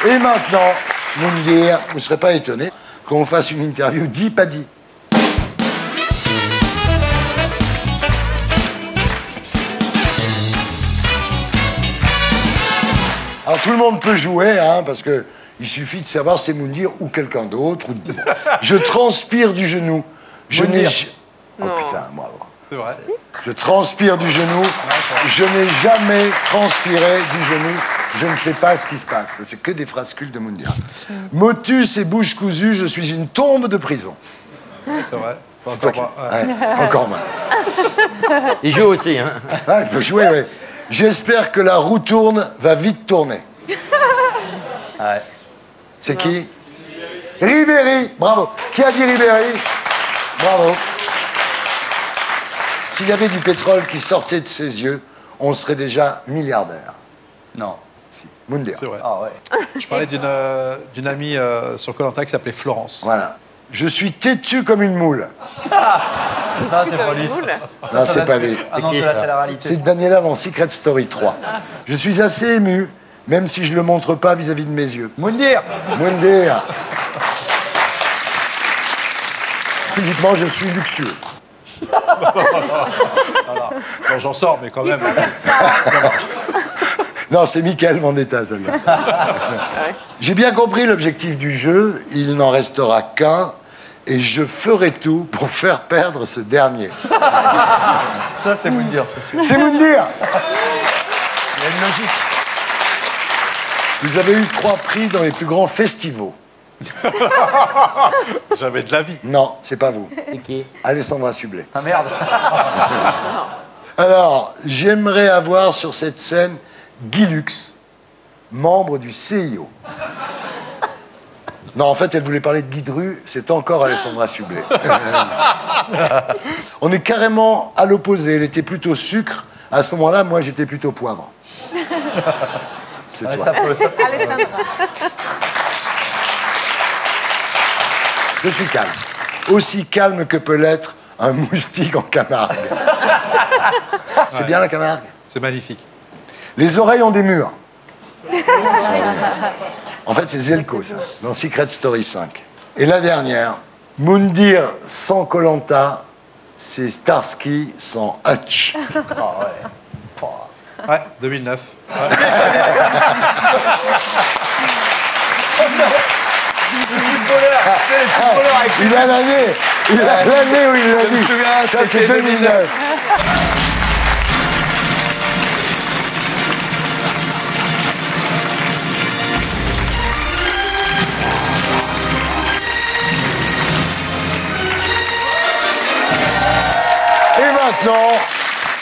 Speaker 1: Et maintenant, Mounir, vous ne serez pas étonné qu'on fasse une interview dit pas dit. Alors tout le monde peut jouer, hein, parce que il suffit de savoir c'est Mounir ou quelqu'un d'autre. Je transpire du genou. Je n'ai... Oh putain, bravo.
Speaker 6: C'est vrai.
Speaker 1: Je transpire du genou. Je n'ai jamais transpiré du genou. Je ne sais pas ce qui se passe. C'est que des phrases cultes de Mounir. Motus et bouche cousue, je suis une tombe de prison.
Speaker 6: C'est vrai.
Speaker 1: C'est encore, encore mal.
Speaker 5: Il joue aussi, hein.
Speaker 1: Ah, il peut jouer, oui. J'espère que la roue tourne, va vite tourner.
Speaker 2: Ouais.
Speaker 1: C'est qui? Ribéry, bravo. Qui a dit Ribéry? Bravo. S'il y avait du pétrole qui sortait de ses yeux, on serait déjà milliardaire.
Speaker 2: Non.
Speaker 1: Si. Mounir.
Speaker 6: C'est vrai.
Speaker 2: Ah ouais.
Speaker 6: Je parlais d'une amie sur Koh-Lanta qui s'appelait Florence.
Speaker 1: Voilà. Je suis têtu comme une moule.
Speaker 2: Ça, c'est pas lui.
Speaker 1: Non, c'est pas lui.
Speaker 2: Ah non, c'est la télé-réalité.
Speaker 1: C'est Daniela dans Secret Story 3. Je suis assez ému, même si je ne le montre pas vis-à-vis de mes yeux.
Speaker 2: Mounir.
Speaker 1: Mounir. Physiquement, je suis luxueux.
Speaker 6: Non, j'en sors, mais quand même.
Speaker 1: Non, c'est Michael Vendetta, celle-là. J'ai bien compris l'objectif du jeu. Il n'en restera qu'un. Et je ferai tout pour faire perdre ce dernier.
Speaker 2: Ça, c'est Mounir, c'est sûr.
Speaker 1: C'est Mounir.
Speaker 2: Il y a une logique.
Speaker 1: Vous avez eu 3 prix dans les plus grands festivals.
Speaker 6: J'avais de la vie.
Speaker 1: Non, c'est pas vous.
Speaker 5: C'est qui?
Speaker 1: Alessandra Sublet.
Speaker 2: Ah merde.
Speaker 1: Alors, j'aimerais avoir sur cette scène Guy Lux, membre du CIO. Non, en fait, elle voulait parler de Guy Dru, c'est encore Alessandra Sublet. On est carrément à l'opposé. Elle était plutôt sucre. À ce moment-là, moi, j'étais plutôt poivre. C'est toi.
Speaker 22: Alessandra.
Speaker 1: Je suis calme. Aussi calme que peut l'être un moustique en Camargue. C'est bien la Camargue?
Speaker 6: C'est magnifique.
Speaker 1: Les oreilles ont des murs. En fait, c'est Zelko, ça, dans Secret Story 5. Et la dernière, Mounir sans Koh-Lanta, c'est Starsky sans Hutch.
Speaker 2: Ah ouais.
Speaker 6: Ouais, 2009. Ouais.
Speaker 1: Il a l'année. Il a l'année où il l'a dit. Ça, c'est 2009. Et maintenant,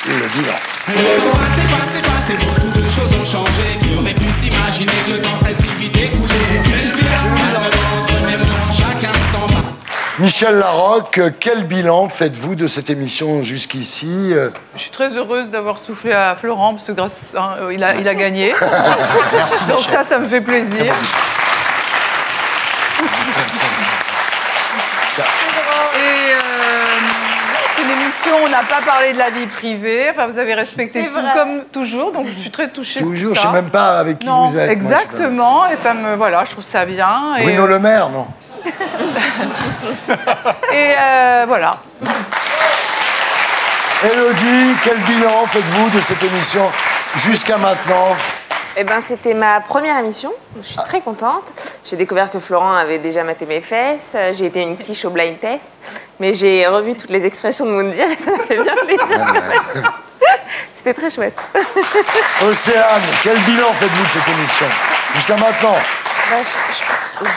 Speaker 1: le bilan.
Speaker 14: C'est beaucoup de choses ont changé. Qui aurait pu s'imaginer que le temps serait si vite écoulé. Mais le bilan, malheureusement, se mémore chaque instant.
Speaker 1: Michel Larocque, quel bilan faites-vous de cette émission jusqu'ici?
Speaker 11: Je suis très heureuse d'avoir soufflé à Florent, parce que grâce à, il a gagné.
Speaker 1: Merci,
Speaker 11: donc
Speaker 1: Michel.
Speaker 11: ça me fait plaisir. Et c'est une émission, on n'a pas parlé de la vie privée. Enfin, vous avez respecté tout comme toujours, donc je suis très touchée.
Speaker 1: Toujours,
Speaker 11: de ça.
Speaker 1: je ne sais même pas avec qui
Speaker 11: Non,
Speaker 1: vous êtes.
Speaker 11: exactement, moi, et ça me, voilà, je trouve ça bien.
Speaker 1: Bruno Le Maire, non?
Speaker 11: Et voilà.
Speaker 1: Élodie, quel bilan faites-vous de cette émission jusqu'à maintenant?
Speaker 22: Eh ben, c'était ma première émission. Je suis très contente. J'ai découvert que Florent avait déjà maté mes fesses. J'ai été une quiche au blind test. Mais j'ai revu toutes les expressions de Moundir et ça m'a fait bien plaisir. C'était très chouette.
Speaker 1: Océane, quel bilan faites-vous de cette émission jusqu'à maintenant?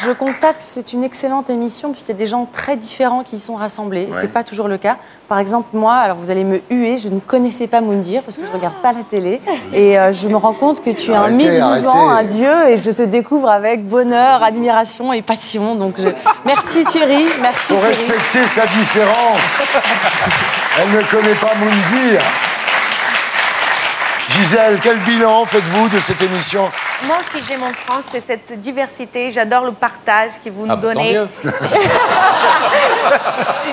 Speaker 4: Je constate que c'est une excellente émission puisqu'il y a des gens très différents qui y sont rassemblés. C'est pas toujours le cas. Par exemple, moi, alors vous allez me huer, je ne connaissais pas Moundir parce que je ne regarde pas la télé. Et je me rends compte que tu es un mythe vivant, un dieu, et je te découvre avec bonheur, admiration et passion. Donc merci Thierry, merci
Speaker 1: Faut
Speaker 4: Thierry.
Speaker 1: respecter sa différence. Elle ne connaît pas Moundir. Gisèle, quel bilan faites-vous de cette émission?
Speaker 13: Moi, ce que j'aime en France, c'est cette diversité. J'adore le partage que vous nous donnez.
Speaker 5: Tant mieux.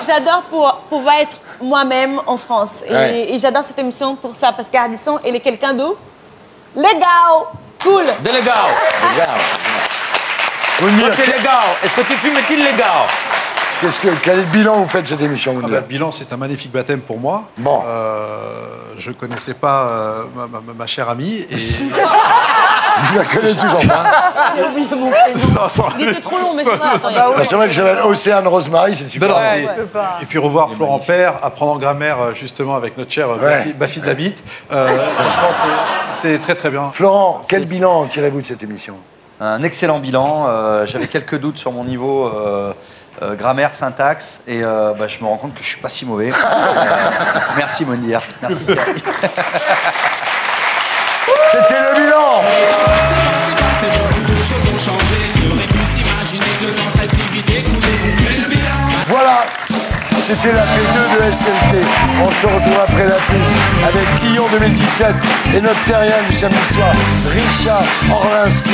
Speaker 13: J'adore pouvoir être moi-même en France. Et j'adore cette émission pour ça, parce qu'Ardisson, elle est quelqu'un de légal, cool.
Speaker 5: De légal.
Speaker 1: Moundir,
Speaker 5: Côté légal. Est-ce que tu fumes illégal?
Speaker 1: quel est le bilan vous faites de cette émission, Moundir?
Speaker 6: Le bilan, c'est un magnifique baptême pour moi.
Speaker 1: Bon.
Speaker 6: Je ne connaissais pas ma chère amie. Et...
Speaker 1: Vous la connaissez toujours pas?
Speaker 4: J'ai oublié mon prénom. Il était trop long, mais c'est vrai. Attends,
Speaker 1: c'est vrai que j'avais Océane Rosemary, c'est super.
Speaker 6: Et puis revoir Florent Père, apprendre en grammaire justement avec notre chère Bafi de la Bite. Franchement, c'est très très bien.
Speaker 1: Florent, quel bilan tirez-vous de cette émission?
Speaker 2: Un excellent bilan. J'avais quelques doutes sur mon niveau grammaire, syntaxe, et je me rends compte que je suis pas si mauvais. Merci Moundir. Merci Thierry.
Speaker 1: C'était le bilan. Voilà, c'était la P2 de SLT. On se retrouve après la pub avec Guillon 2017 et notre terrien du samedi soir, Richard Orlinski,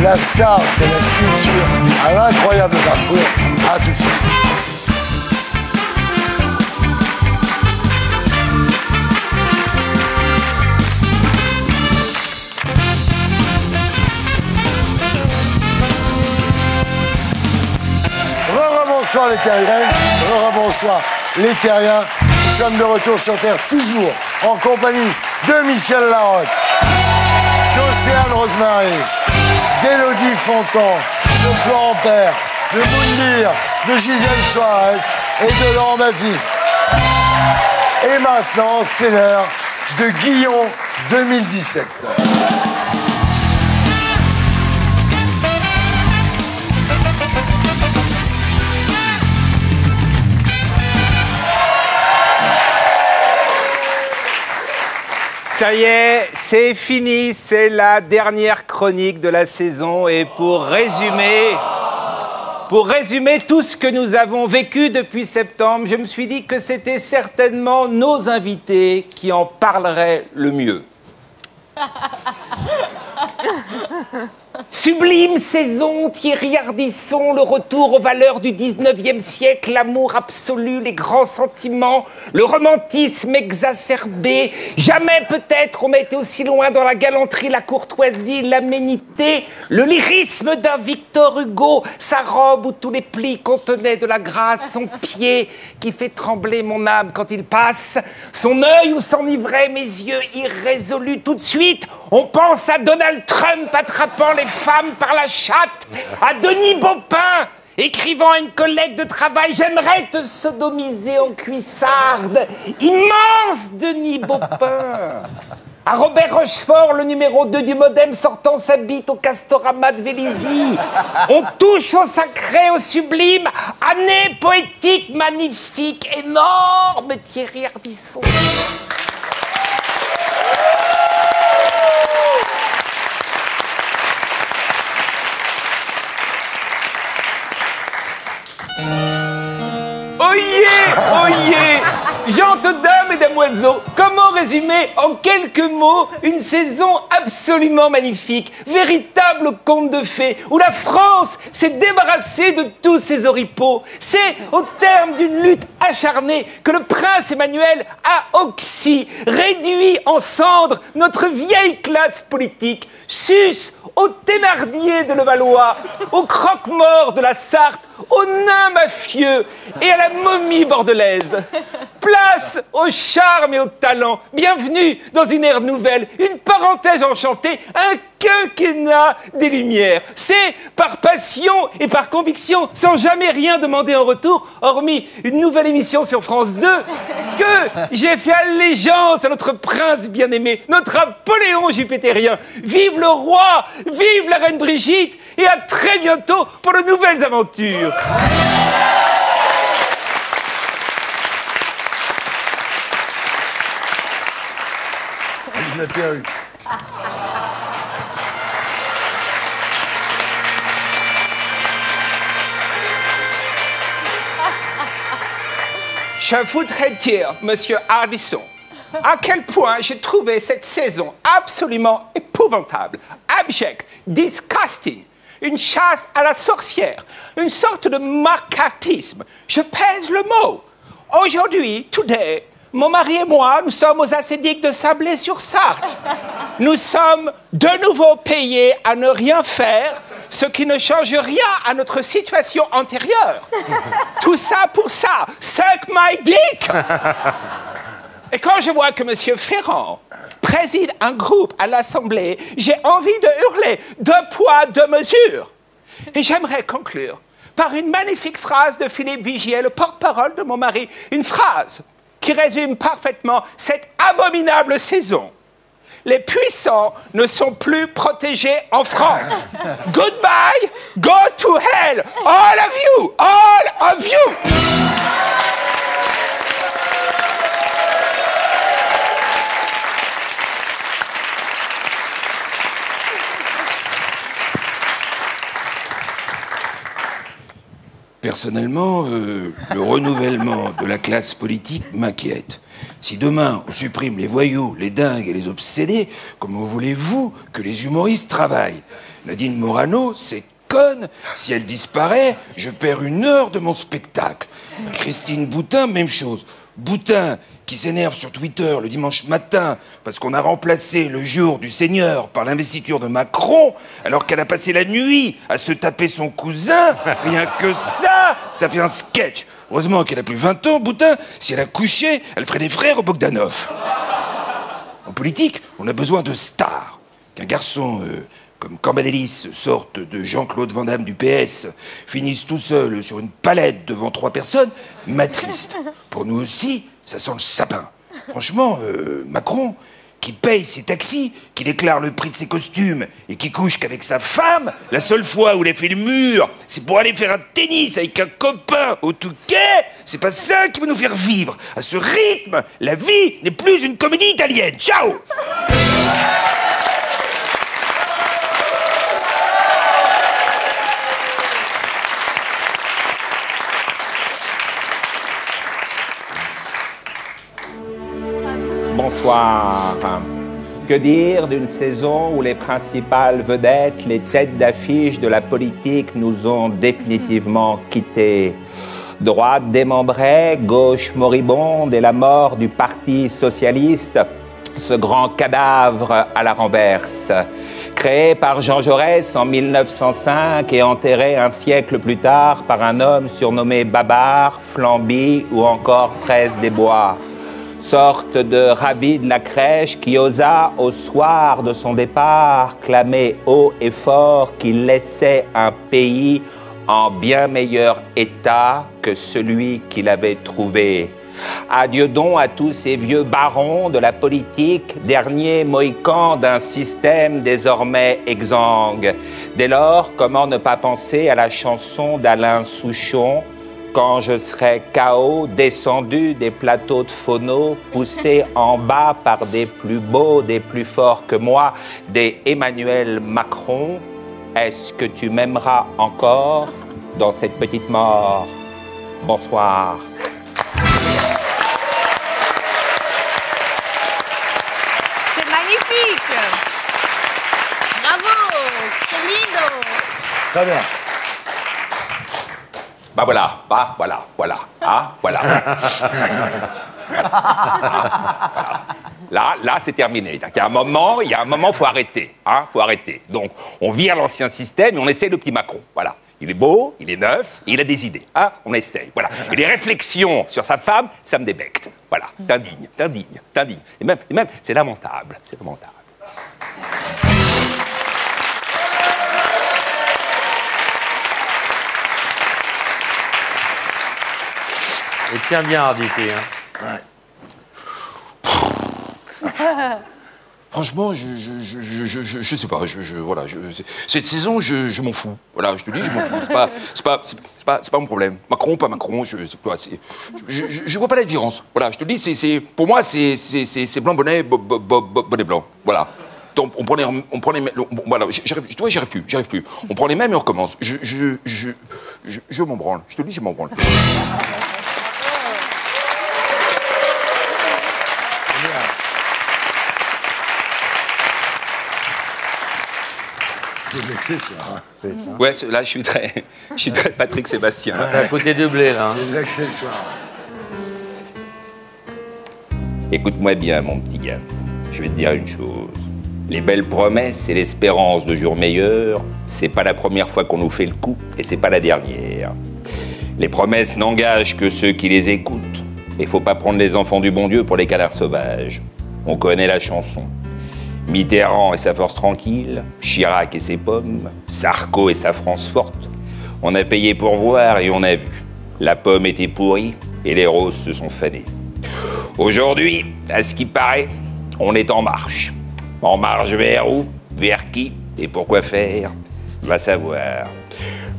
Speaker 1: la star de la sculpture à l'incroyable parcours. À tout de suite. Bonsoir les terriens, bonsoir les terriens. Nous sommes de retour sur Terre, toujours en compagnie de Michel Larocque, d'Océane Rosemary, d'Élodie Fontan, de Florent Père, de Moundir, de Gisèle Soares et de Laurent Baffy. Et maintenant, c'est l'heure de Guillon 2017.
Speaker 10: Ça y est, c'est fini, c'est la dernière chronique de la saison. Et pour résumer tout ce que nous avons vécu depuis septembre, je me suis dit que c'était certainement nos invités qui en parleraient le mieux. Sublime saison, Thierry Ardisson, le retour aux valeurs du 19e siècle, l'amour absolu, les grands sentiments, le romantisme exacerbé. Jamais peut-être on m'a été aussi loin dans la galanterie, la courtoisie, l'aménité, le lyrisme d'un Victor Hugo, sa robe où tous les plis contenaient de la grâce, son pied qui fait trembler mon âme quand il passe, son œil où s'enivraient mes yeux irrésolus. Tout de suite, on pense à Donald Trump attrapant les femmes par la chatte, à Denis Baupin écrivant à une collègue de travail « J'aimerais te sodomiser en cuissarde ». Immense Denis Baupin. À Robert Rochefort, le numéro 2 du Modem sortant sa bite au Castorama de Vélizy. On touche au sacré, au sublime. Année poétique magnifique, énorme, Thierry Ardisson. Oyez, gentes dames et damoiseaux, comment résumer en quelques mots une saison absolument magnifique, véritable conte de fées, où la France s'est débarrassée de tous ses oripeaux. C'est au terme d'une lutte acharnée que le prince Emmanuel a oxy, réduit en cendres notre vieille classe politique, sus au Thénardier de Levallois, au croque-mort de la Sarthe, au nain mafieux et à la momie bordelaise. Place au charme et au talent. Bienvenue dans une ère nouvelle, une parenthèse enchantée, un quinquennat des Lumières. C'est par passion et par conviction, sans jamais rien demander en retour, hormis une nouvelle émission sur France 2, que j'ai fait allégeance à notre prince bien-aimé, notre Napoléon jupitérien. Vive le roi, vive la reine Brigitte, et à très bientôt pour de nouvelles aventures. Je voudrais dire, monsieur Ardisson, à quel point j'ai trouvé cette saison absolument épouvantable, abjecte, disgusting, une chasse à la sorcière, une sorte de macartisme. Je pèse le mot. Aujourd'hui, today, mon mari et moi, nous sommes aux Acédiques de Sablé-sur-Sarthe. Nous sommes de nouveau payés à ne rien faire, ce qui ne change rien à notre situation antérieure. Tout ça pour ça. Suck my dick! Et quand je vois que M. Ferrand préside un groupe à l'Assemblée, j'ai envie de hurler « deux poids, deux mesures ». Et j'aimerais conclure par une magnifique phrase de Philippe Vigier, le porte-parole de mon mari. Une phrase qui résume parfaitement cette abominable saison. Les puissants ne sont plus protégés en France. Goodbye, go to hell, all of you, all of you.
Speaker 12: Personnellement, le renouvellement de la classe politique m'inquiète. Si demain, on supprime les voyous, les dingues et les obsédés, comment voulez-vous que les humoristes travaillent? Nadine Morano, c'est conne. Si elle disparaît, je perds 1 heure de mon spectacle. Christine Boutin, même chose. Boutin, qui s'énerve sur Twitter le dimanche matin parce qu'on a remplacé le jour du Seigneur par l'investiture de Macron, alors qu'elle a passé la nuit à se taper son cousin, rien que ça fait un sketch. Heureusement qu'elle a plus 20 ans, Boutin. Si elle a couché, elle ferait des frères au Bogdanov. En politique, on a besoin de stars. Qu'un garçon comme Cambadélis sorte de Jean-Claude Van Damme du PS, finisse tout seul sur une palette devant 3 personnes, m'attriste. Pour nous aussi, ça sent le sapin. Franchement, Macron, qui paye ses taxis, qui déclare le prix de ses costumes et qui couche qu'avec sa femme, la seule fois où il a fait le mur, c'est pour aller faire un tennis avec un copain au Touquet. C'est pas ça qui va nous faire vivre. À ce rythme, la vie n'est plus une comédie italienne. Ciao!
Speaker 10: Bonsoir. Que dire d'une saison où les principales vedettes, les têtes d'affiche de la politique nous ont définitivement quittés? Droite démembrée, gauche moribonde et la mort du Parti socialiste, ce grand cadavre à la renverse. Créé par Jean Jaurès en 1905 et enterré un siècle plus tard par un homme surnommé Babar, Flamby ou encore Fraise des Bois. Sorte de ravi de la crèche qui osa, au soir de son départ, clamer haut et fort qu'il laissait un pays en bien meilleur état que celui qu'il avait trouvé. Adieu donc à tous ces vieux barons de la politique, derniers mohicans d'un système désormais exsangue. Dès lors, comment ne pas penser à la chanson d'Alain Souchon, quand je serai KO, descendu des plateaux de phono, poussé en bas par des plus beaux, des plus forts que moi, des Emmanuel Macron, est-ce que tu m'aimeras encore dans cette petite mort? Bonsoir.
Speaker 13: C'est magnifique. Bravo, c'est lindo.
Speaker 1: Très bien.
Speaker 10: Bah voilà, voilà. Là, c'est terminé. Il y a un moment, faut arrêter, faut arrêter. Donc, on vire l'ancien système et on essaie le petit Macron, voilà. Il est beau, il est neuf, et il a des idées, on essaye, voilà. Et les réflexions sur sa femme, ça me débecte, voilà. T'indigne. Et même, c'est lamentable,
Speaker 5: Et tiens bien, Arditi. Hein.
Speaker 12: Franchement, je sais pas, voilà, cette saison, je m'en fous. Voilà, je te dis, je m'en fous. C'est pas mon problème. Macron, pas Macron, je vois pas la différence. Voilà, je te dis, pour moi, c'est blanc bonnet, bonnet blanc. Voilà. Donc, on prend les mêmes. Voilà, tu vois, j'y arrive plus. On prend les mêmes et on recommence. Je m'en branle. Je te dis, je m'en branle. Ouais, là, je suis très Patrick Sébastien.
Speaker 5: T'es à côté de blé, là.
Speaker 1: Des accessoires.
Speaker 12: Écoute-moi bien, mon petit gars. Je vais te dire une chose. Les belles promesses et l'espérance de jours meilleurs, c'est pas la première fois qu'on nous fait le coup, et c'est pas la dernière. Les promesses n'engagent que ceux qui les écoutent. Et faut pas prendre les enfants du bon Dieu pour les canards sauvages. On connaît la chanson. Mitterrand et sa force tranquille, Chirac et ses pommes, Sarko et sa France forte. On a payé pour voir et on a vu. La pomme était pourrie et les roses se sont fanées. Aujourd'hui, à ce qui paraît, on est en marche. En marche vers où? Vers qui? Et pourquoi faire? Va savoir.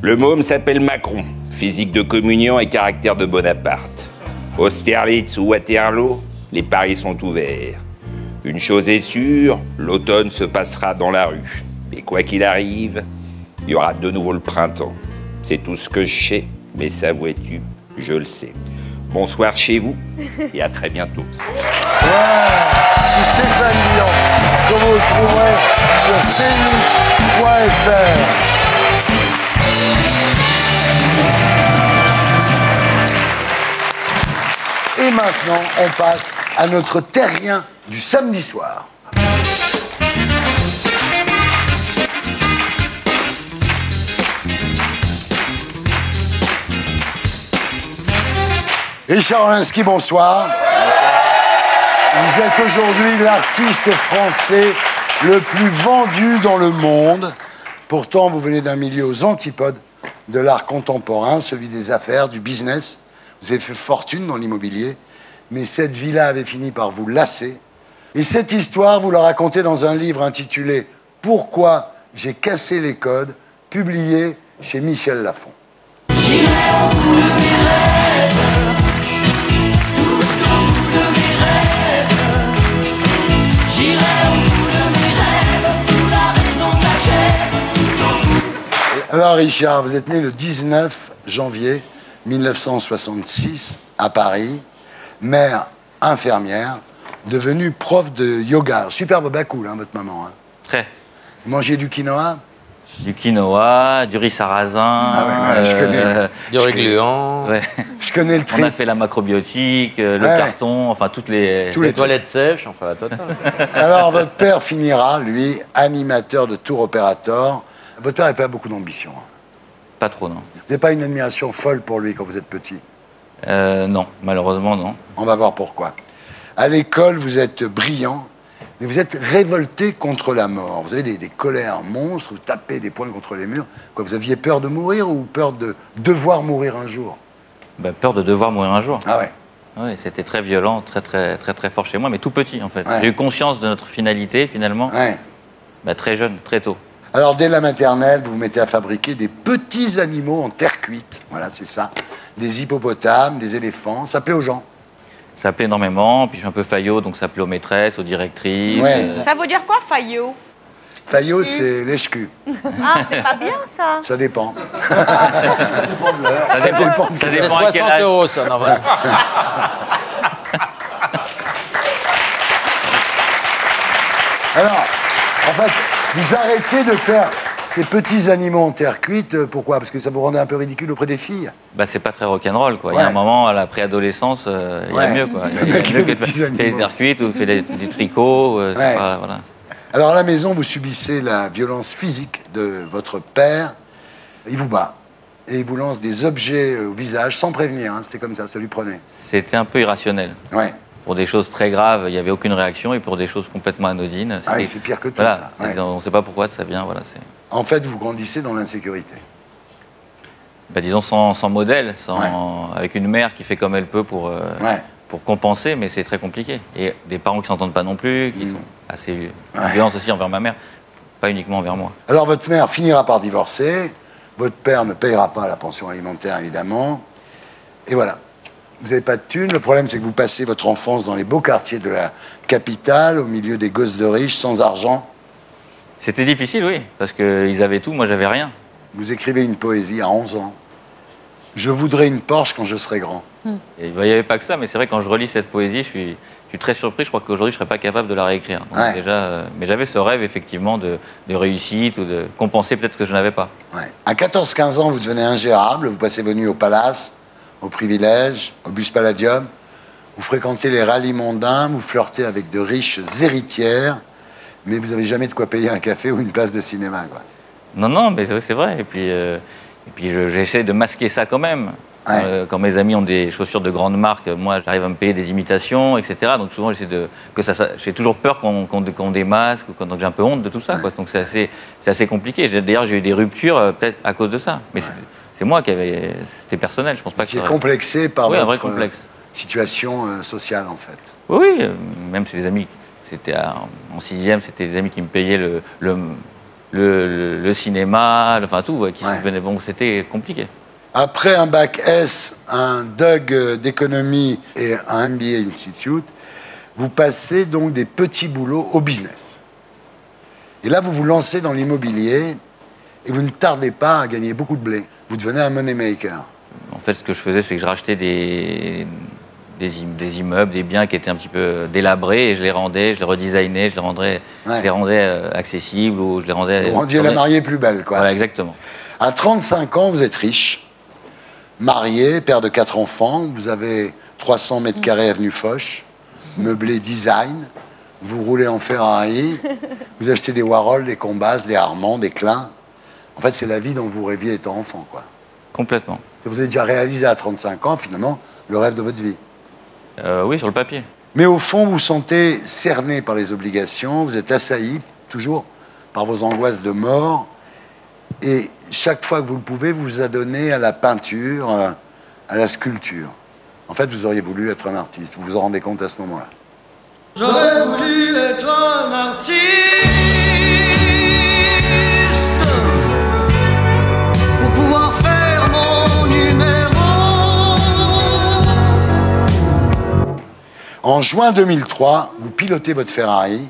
Speaker 12: Le môme s'appelle Macron, physique de communion et caractère de Bonaparte. Austerlitz ou Waterloo, les paris sont ouverts. Une chose est sûre, l'automne se passera dans la rue. Et quoi qu'il arrive, il y aura de nouveau le printemps. C'est tout ce que je sais, mais ça, vois-tu, je le sais. Bonsoir chez vous et à très bientôt.
Speaker 1: Stéphane Dion, que vous trouverez sur cnu.fr. Et maintenant, on passe à notre terrien du samedi soir. Richard Orlinski, bonsoir. Vous êtes aujourd'hui l'artiste français le plus vendu dans le monde. Pourtant, vous venez d'un milieu aux antipodes de l'art contemporain, celui des affaires, du business. Vous avez fait fortune dans l'immobilier, mais cette vie-là avait fini par vous lasser. Et cette histoire, vous la racontez dans un livre intitulé « Pourquoi j'ai cassé les codes », publié chez Michel Lafon. Alors Richard, vous êtes né le 19 janvier 1966 à Paris, mère infirmière, devenue prof de yoga. Superbe bacoule, hein, votre maman. Hein.
Speaker 5: Très.
Speaker 1: Vous mangez du quinoa?
Speaker 5: Du quinoa, du riz sarrasin,
Speaker 1: ah ouais, je connais.
Speaker 5: Du régluant. Ouais.
Speaker 1: Je connais le truc.
Speaker 5: On a fait la macrobiotique, le carton, enfin toutes les toilettes sèches, enfin la totale.
Speaker 1: Alors votre père finira, lui, animateur de tour opérateur. Votre père n'avait pas beaucoup d'ambition. Hein.
Speaker 5: Pas trop, non.
Speaker 1: Vous n'avez pas une admiration folle pour lui quand vous êtes petit?
Speaker 5: Non, malheureusement, non.
Speaker 1: On va voir pourquoi. À l'école, vous êtes brillant, mais vous êtes révolté contre la mort. Vous avez des colères monstres, vous tapez des poings contre les murs. Quoi, vous aviez peur de mourir ou peur de devoir mourir un jour?
Speaker 5: Ben, peur de devoir mourir un jour.
Speaker 1: Ah ouais.
Speaker 5: Oui, c'était très violent, très fort chez moi, mais tout petit en fait. Ouais. J'ai eu conscience de notre finalité finalement, ben, très jeune, très tôt.
Speaker 1: Alors dès la maternelle, vous vous mettez à fabriquer des petits animaux en terre cuite. Voilà, c'est ça. Des hippopotames, des éléphants. Ça plaît aux gens?
Speaker 5: Ça plaît énormément, puis je suis un peu faillot, donc ça plaît aux maîtresses, aux directrices.
Speaker 1: Ouais.
Speaker 13: Ça veut dire quoi, faillot?
Speaker 1: Faillot, c'est lèche-cul.
Speaker 13: Ah, c'est pas bien, ça.
Speaker 1: Ça dépend.
Speaker 5: Ça dépend de l'heure. Ça dépend à quel âge.
Speaker 2: 60 €, ça, normalement.
Speaker 1: Alors, en fait, vous arrêtez de faire ces petits animaux en terre cuite. Pourquoi? Parce que ça vous rendait un peu ridicule auprès des filles?
Speaker 5: Bah, c'est pas très rock'n'roll, quoi. Il y a un moment, à la préadolescence, il y a mieux, quoi. Il y a mieux que de faire des terres cuites ou faire du tricot. Pas, voilà.
Speaker 1: Alors, à la maison, vous subissez la violence physique de votre père. Il vous bat. Et il vous lance des objets au visage sans prévenir. Hein. C'était comme ça lui prenait.
Speaker 5: C'était un peu irrationnel.
Speaker 1: Ouais.
Speaker 5: Pour des choses très graves, il n'y avait aucune réaction. Et pour des choses complètement anodines...
Speaker 1: Ah, c'est pire que tout,
Speaker 5: voilà,
Speaker 1: ça. Ouais.
Speaker 5: On ne sait pas pourquoi ça vient. Voilà,
Speaker 1: en fait, vous grandissez dans l'insécurité.
Speaker 5: Disons sans modèle, avec une mère qui fait comme elle peut pour compenser, mais c'est très compliqué. Et des parents qui ne s'entendent pas non plus, qui sont assez violents aussi envers ma mère, pas uniquement envers moi.
Speaker 1: Alors votre mère finira par divorcer, votre père ne payera pas la pension alimentaire évidemment, et voilà. Vous n'avez pas de thunes, le problème c'est que vous passez votre enfance dans les beaux quartiers de la capitale, au milieu des gosses de riches, sans argent.
Speaker 5: C'était difficile, oui, parce qu'ils avaient tout, moi j'avais rien.
Speaker 1: Vous écrivez une poésie à 11 ans. Je voudrais une Porsche quand je serai grand.
Speaker 5: Et il n'y avait pas que ça, mais c'est vrai, quand je relis cette poésie, je suis très surpris. Je crois qu'aujourd'hui, je ne serais pas capable de la réécrire. Donc mais j'avais ce rêve, effectivement, de réussite ou de compenser peut-être ce que je n'avais pas.
Speaker 1: À 14-15 ans, vous devenez ingérable. Vous passez vos nuits au Palace, au Privilège, au Bus Palladium. Vous fréquentez les rallyes mondains, vous flirtez avec de riches héritières, mais vous n'avez jamais de quoi payer un café ou une place de cinéma, quoi.
Speaker 5: Non, mais c'est vrai. Et puis j'essaie de masquer ça quand même. Quand mes amis ont des chaussures de grande marque, moi, j'arrive à me payer des imitations, etc. Donc souvent, j'ai toujours peur qu'on démasque, donc j'ai un peu honte de tout ça, quoi. Donc c'est assez compliqué. D'ailleurs, j'ai eu des ruptures peut-être à cause de ça. Mais c'est moi qui avais... C'était personnel, je pense pas que...
Speaker 1: Vous étiez complexé par
Speaker 5: un vrai
Speaker 1: votre
Speaker 5: complexe.
Speaker 1: Situation sociale, en fait.
Speaker 5: Oui, même si les amis, c'était en 6e, c'était des amis qui me payaient le cinéma, enfin tout, qui venaient. Bon, c'était compliqué.
Speaker 1: Après un bac S, un DUG d'économie et un MBA Institute, vous passez donc des petits boulots au business. Et là, vous vous lancez dans l'immobilier et vous ne tardez pas à gagner beaucoup de blé. Vous devenez un money maker.
Speaker 5: En fait, ce que je faisais, c'est que je rachetais des immeubles, des biens qui étaient un petit peu délabrés et je les rendais, je les redesignais, je les rendais accessibles ou je les rendais...
Speaker 1: Vous rendiez la mariée plus belle, quoi.
Speaker 5: Voilà, exactement.
Speaker 1: À 35 ans, vous êtes riche, marié, père de 4 enfants, vous avez 300 mètres carrés avenue Foch, meublé design, vous roulez en Ferrari, vous achetez des Warhol, des Combas, des Armand, des Klein. En fait, c'est la vie dont vous rêviez étant enfant, quoi.
Speaker 5: Complètement.
Speaker 1: Et vous avez déjà réalisé à 35 ans, finalement, le rêve de votre vie.
Speaker 5: Oui, sur le papier.
Speaker 1: Mais au fond, vous vous sentez cerné par les obligations, vous êtes assailli, toujours, par vos angoisses de mort. Et chaque fois que vous le pouvez, vous vous adonnez à la peinture, à la sculpture. En fait, vous auriez voulu être un artiste. Vous vous en rendez compte à ce moment-là.
Speaker 14: J'aurais voulu être un artiste pour pouvoir faire mon numéro.
Speaker 1: En juin 2003, vous pilotez votre Ferrari.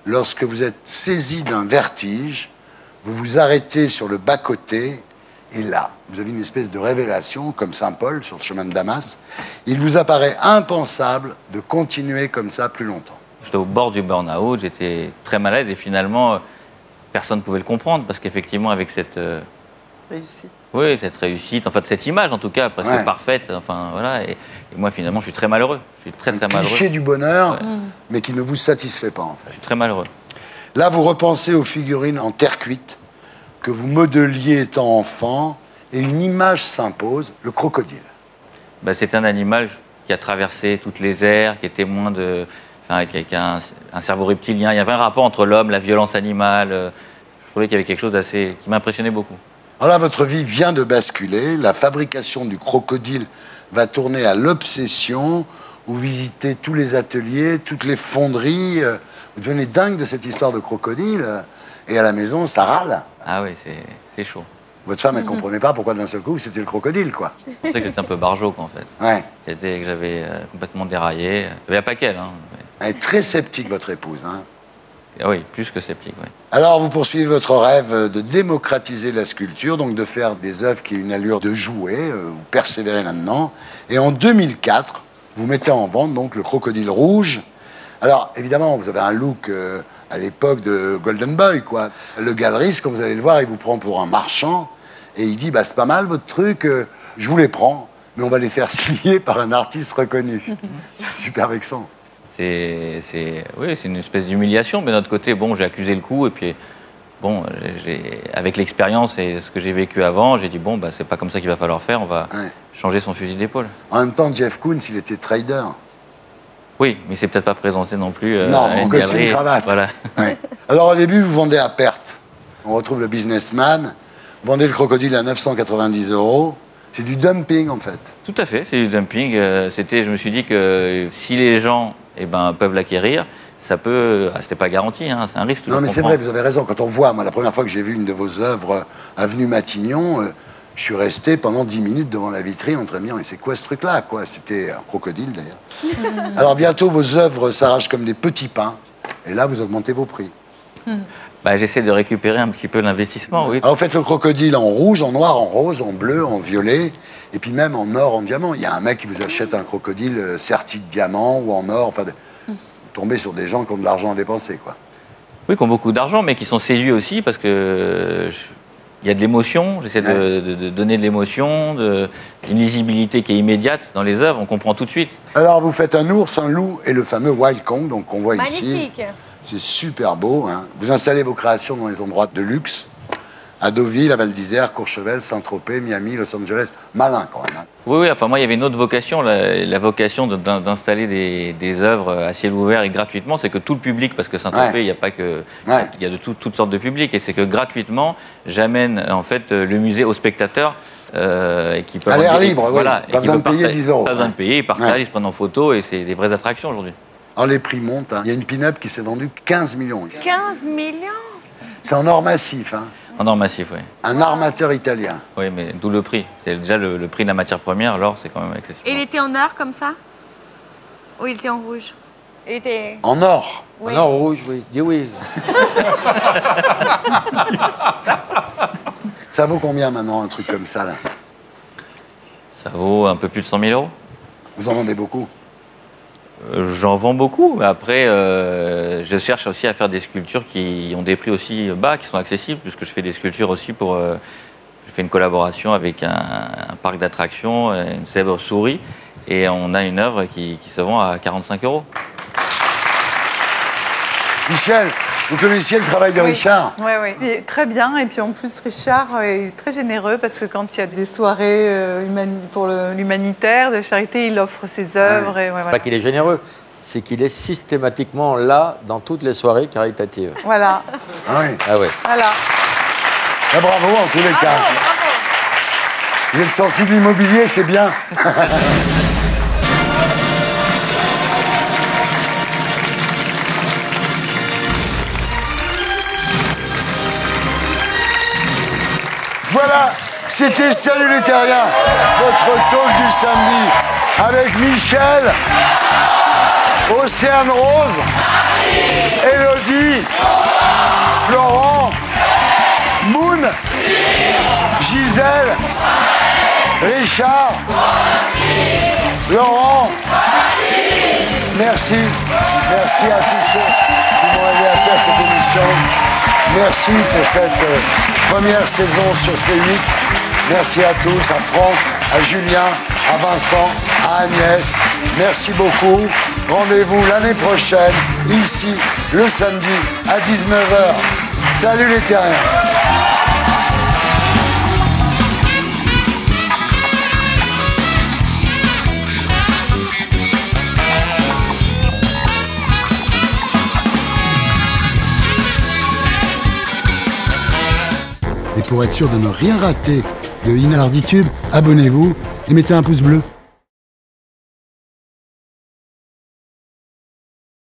Speaker 1: Lorsque vous êtes saisi d'un vertige, vous vous arrêtez sur le bas-côté et là, vous avez une espèce de révélation, comme Saint Paul sur le chemin de Damas. Il vous apparaît impensable de continuer comme ça plus longtemps.
Speaker 5: J'étais au bord du burn-out, j'étais très mal à l'aise et finalement, personne ne pouvait le comprendre parce qu'effectivement, avec cette...
Speaker 11: réussite.
Speaker 5: Oui, cette réussite, en fait, cette image en tout cas, presque parfaite, enfin voilà. Et moi, finalement, je suis très malheureux. Je suis très malheureux.
Speaker 1: Cliché du bonheur, mais qui ne vous satisfait pas en fait.
Speaker 5: Je suis très malheureux.
Speaker 1: Là, vous repensez aux figurines en terre cuite que vous modeliez étant enfant, et une image s'impose, le crocodile.
Speaker 5: C'est un animal qui a traversé toutes les ères, qui est témoin de... Enfin, qui a un cerveau reptilien. Il y avait un rapport entre l'homme, la violence animale. Je trouvais qu'il y avait quelque chose d'assez... qui m'impressionnait beaucoup.
Speaker 1: Alors là, votre vie vient de basculer. La fabrication du crocodile va tourner à l'obsession. Vous visitez tous les ateliers, toutes les fonderies. Vous devenez dingue de cette histoire de crocodile. Et à la maison, ça râle.
Speaker 5: Ah oui, c'est chaud.
Speaker 1: Votre femme, elle ne comprenait pas pourquoi d'un seul coup, c'était le crocodile, quoi.
Speaker 5: Je pensais que j'étais un peu barjo, quoi, en fait.
Speaker 1: Ouais.
Speaker 5: Que j'avais complètement déraillé. Il n'y avait pas qu'elle. Hein.
Speaker 1: Elle est très sceptique, votre épouse. Hein.
Speaker 5: Ah oui, plus que sceptique, oui.
Speaker 1: Alors, vous poursuivez votre rêve de démocratiser la sculpture, donc de faire des œuvres qui aient une allure de jouet. Vous persévérez là-dedans. Et en 2004, vous mettez en vente donc le crocodile rouge. Alors, évidemment, vous avez un look à l'époque de Golden Boy, quoi. Le galeriste, quand vous allez le voir, il vous prend pour un marchand et il dit, c'est pas mal votre truc, je vous les prends, mais on va les faire signer par un artiste reconnu. C'est super vexant.
Speaker 5: Oui, c'est une espèce d'humiliation, mais d'un autre côté, bon, j'ai accusé le coup et puis, bon, avec l'expérience et ce que j'ai vécu avant, j'ai dit, bon, c'est pas comme ça qu'il va falloir faire, on va changer son fusil d'épaule.
Speaker 1: En même temps, Jeff Koons, il était trader.
Speaker 5: Oui, mais c'est peut-être pas présenté non plus.
Speaker 1: Non, en costume cravate.
Speaker 5: Voilà.
Speaker 1: Ouais. Alors au début, vous vendez à perte. On retrouve le businessman. Vous vendez le crocodile à 990 €. C'est du dumping, en fait.
Speaker 5: Tout à fait, c'est du dumping. Je me suis dit que si les gens peuvent l'acquérir, ça peut... c'était pas garanti, hein, c'est un risque.
Speaker 1: Non, mais c'est vrai, vous avez raison. Quand on voit, moi, la première fois que j'ai vu une de vos œuvres, Avenue Matignon, je suis resté pendant 10 minutes devant la vitrine en train de me dire, mais c'est quoi ce truc-là, quoi? C'était un crocodile, d'ailleurs. Alors, bientôt, vos œuvres s'arrachent comme des petits pains. Et là, vous augmentez vos prix.
Speaker 5: J'essaie de récupérer un petit peu l'investissement, oui.
Speaker 1: Alors, vous faites le crocodile en rouge, en noir, en rose, en bleu, en violet, et puis même en or, en diamant. Il y a un mec qui vous achète un crocodile serti de diamant ou en or, enfin... tomber sur des gens qui ont de l'argent à dépenser, quoi.
Speaker 5: Oui, qui ont beaucoup d'argent, mais qui sont séduits aussi parce que il y a de l'émotion. J'essaie de donner de l'émotion, une lisibilité qui est immédiate dans les œuvres. On comprend tout de suite.
Speaker 1: Alors, vous faites un ours, un loup et le fameux Wild Kong, donc qu'on voit ici.
Speaker 13: Magnifique.
Speaker 1: C'est super beau, hein. Vous installez vos créations dans les endroits de luxe, à Deauville, à Val d'Isère, Courchevel, Saint-Tropez, Miami, Los Angeles. Malin, quand même. Hein.
Speaker 5: Oui, enfin, moi, il y avait une autre vocation, la vocation d'installer des œuvres à ciel ouvert et gratuitement, c'est que tout le public, parce que Saint-Tropez, il n'y a pas que... Il y a de toutes sortes de publics, et c'est que gratuitement, j'amène, en fait, le musée aux spectateurs. Qui peuvent
Speaker 1: à l'air libre, voilà, pas besoin de payer 10 €.
Speaker 5: Pas besoin de payer, ils partagent, ils se prennent en photo, et c'est des vraies attractions aujourd'hui.
Speaker 1: Alors, les prix montent, hein. Il y a une pin-up qui s'est vendue 15 millions.
Speaker 13: 15 millions?
Speaker 1: C'est en or massif, hein.
Speaker 5: En or massif, oui.
Speaker 1: Un armateur italien.
Speaker 5: Oui, mais d'où le prix. C'est déjà le prix de la matière première, l'or, c'est quand même accessible.
Speaker 13: Et il était en or comme ça? Ou il était en rouge? Il était...
Speaker 1: En or?
Speaker 13: Oui.
Speaker 15: En or rouge, oui. Dis oui.
Speaker 1: Ça vaut combien maintenant, un truc comme ça, là?
Speaker 5: Ça vaut un peu plus de 100 000 €.
Speaker 1: Vous en vendez beaucoup?
Speaker 5: J'en vends beaucoup, mais après, je cherche aussi à faire des sculptures qui ont des prix aussi bas, qui sont accessibles, puisque je fais des sculptures aussi pour... je fais une collaboration avec un parc d'attractions, une célèbre souris, et on a une œuvre qui se vend à 45 €.
Speaker 1: Michel, vous connaissiez le travail de Richard?
Speaker 11: Oui, oui. Très bien. Et puis en plus, Richard est très généreux parce que quand il y a des soirées pour l'humanitaire, de charité, il offre ses œuvres. Et, voilà.
Speaker 15: Pas qu'il est généreux, c'est qu'il est systématiquement là dans toutes les soirées caritatives.
Speaker 11: Voilà.
Speaker 1: Ah oui.
Speaker 15: Ah oui.
Speaker 11: Voilà.
Speaker 1: Ah, bravo en tous les cas.
Speaker 13: Bravo.
Speaker 1: Vous êtes sorti de l'immobilier, c'est bien. Voilà, c'était Salut les Terriens, votre talk du samedi, avec Michel, Océane Rose, Élodie, Florent, Moon, Gisèle, Richard, Laurent. Merci. Merci à tous ceux qui m'ont aidé à faire cette émission. Merci pour cette première saison sur C8. Merci à tous, à Franck, à Julien, à Vincent, à Agnès. Merci beaucoup. Rendez-vous l'année prochaine, ici, le samedi, à 19h. Salut les terriens. Et pour être sûr de ne rien rater de Inarditube, abonnez-vous et mettez un pouce bleu.